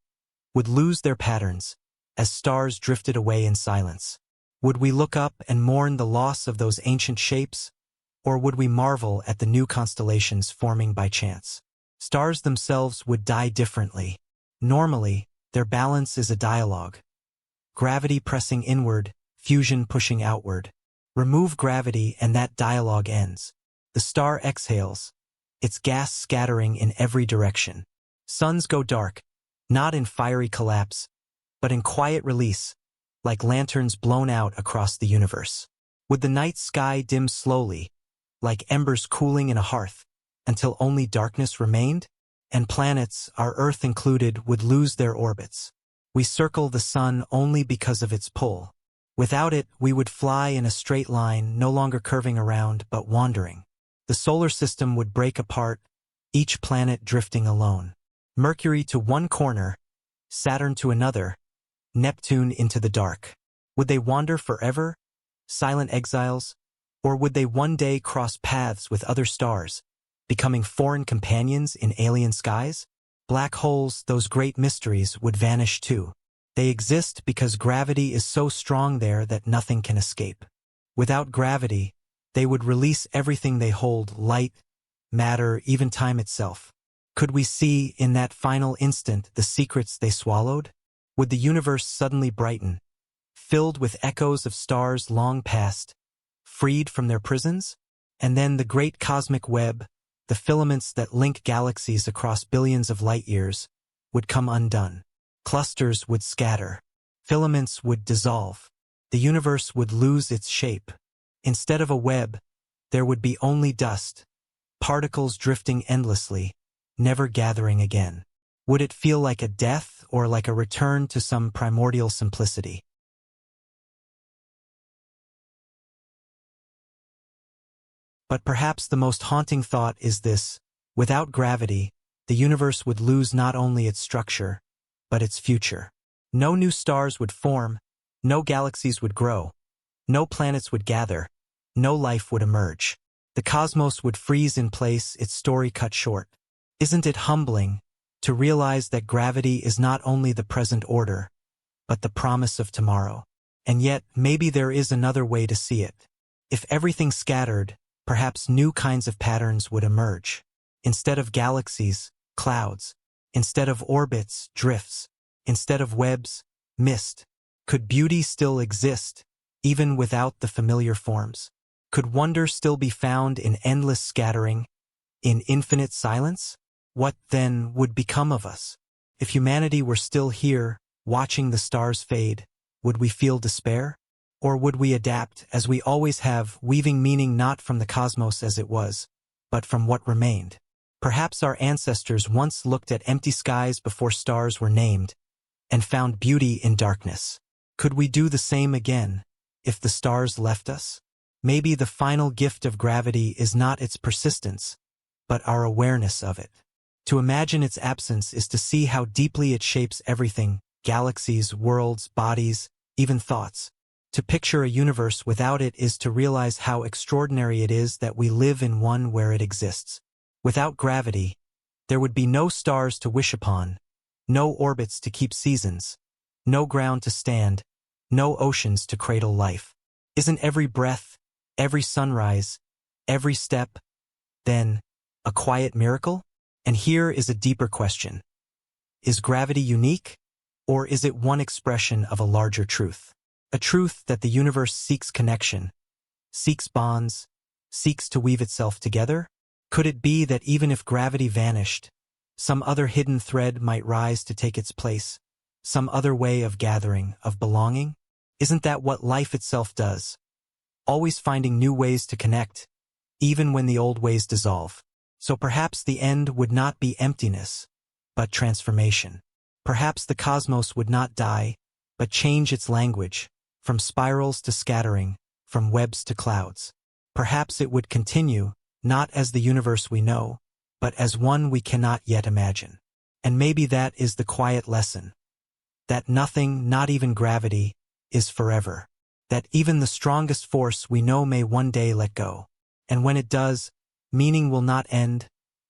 would lose their patterns as stars drifted away in silence. Would we look up and mourn the loss of those ancient shapes, or would we marvel at the new constellations forming by chance? Stars themselves would die differently. Normally, their balance is a dialogue. Gravity pressing inward, fusion pushing outward. Remove gravity and that dialogue ends. The star exhales, its gas scattering in every direction. Suns go dark, not in fiery collapse, but in quiet release, like lanterns blown out across the universe. Would the night sky dim slowly, like embers cooling in a hearth, until only darkness remained? And planets, our Earth included, would lose their orbits. We circle the sun only because of its pull. Without it, we would fly in a straight line, no longer curving around, but wandering. The solar system would break apart, each planet drifting alone. Mercury to one corner, Saturn to another, Neptune into the dark. Would they wander forever, silent exiles, or would they one day cross paths with other stars, becoming foreign companions in alien skies? Black holes, those great mysteries, would vanish too. They exist because gravity is so strong there that nothing can escape. Without gravity, they would release everything they hold, light, matter, even time itself. Could we see, in that final instant, the secrets they swallowed? Would the universe suddenly brighten, filled with echoes of stars long past, freed from their prisons? And then the great cosmic web, the filaments that link galaxies across billions of light-years, would come undone. Clusters would scatter. Filaments would dissolve. The universe would lose its shape. Instead of a web, there would be only dust, particles drifting endlessly, never gathering again. Would it feel like a death or like a return to some primordial simplicity? But perhaps the most haunting thought is this: without gravity, the universe would lose not only its structure, but its future. No new stars would form, no galaxies would grow, no planets would gather, no life would emerge. The cosmos would freeze in place, its story cut short. Isn't it humbling to realize that gravity is not only the present order, but the promise of tomorrow? And yet, maybe there is another way to see it. If everything scattered, perhaps new kinds of patterns would emerge. Instead of galaxies, clouds. Instead of orbits, drifts. Instead of webs, mist. Could beauty still exist, even without the familiar forms? Could wonder still be found in endless scattering, in infinite silence? What, then, would become of us? If humanity were still here, watching the stars fade, would we feel despair? Or would we adapt, as we always have, weaving meaning not from the cosmos as it was, but from what remained? Perhaps our ancestors once looked at empty skies before stars were named, and found beauty in darkness. Could we do the same again, if the stars left us? Maybe the final gift of gravity is not its persistence, but our awareness of it. To imagine its absence is to see how deeply it shapes everything: galaxies, worlds, bodies, even thoughts. To picture a universe without it is to realize how extraordinary it is that we live in one where it exists. Without gravity, there would be no stars to wish upon, no orbits to keep seasons, no ground to stand, no oceans to cradle life. Isn't every breath, every sunrise, every step, then, a quiet miracle? And here is a deeper question. Is gravity unique, or is it one expression of a larger truth? A truth that the universe seeks connection, seeks bonds, seeks to weave itself together? Could it be that even if gravity vanished, some other hidden thread might rise to take its place, some other way of gathering, of belonging? Isn't that what life itself does? Always finding new ways to connect, even when the old ways dissolve. So perhaps the end would not be emptiness, but transformation. Perhaps the cosmos would not die, but change its language, from spirals to scattering, from webs to clouds. Perhaps it would continue, not as the universe we know, but as one we cannot yet imagine. And maybe that is the quiet lesson. That nothing, not even gravity, is forever. That even the strongest force we know may one day let go. And when it does, meaning will not end,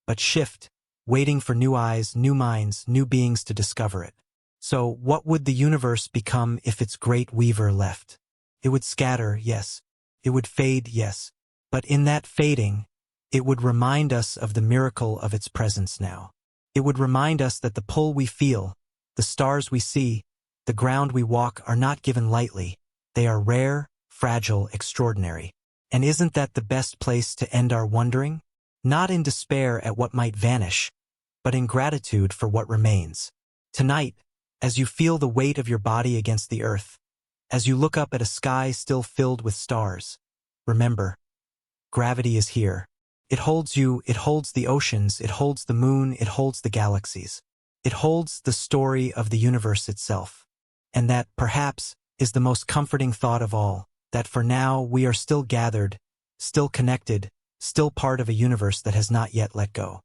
but shift, waiting for new eyes, new minds, new beings to discover it. So, what would the universe become if its great weaver left? It would scatter, yes. It would fade, yes. But in that fading, it would remind us of the miracle of its presence now. It would remind us that the pull we feel, the stars we see, the ground we walk are not given lightly. They are rare, fragile, extraordinary. And isn't that the best place to end our wondering? Not in despair at what might vanish, but in gratitude for what remains. Tonight, as you feel the weight of your body against the earth, as you look up at a sky still filled with stars, remember, gravity is here. It holds you, it holds the oceans, it holds the moon, it holds the galaxies. It holds the story of the universe itself. And that, perhaps, is the most comforting thought of all, that for now we are still gathered, still connected, still part of a universe that has not yet let go.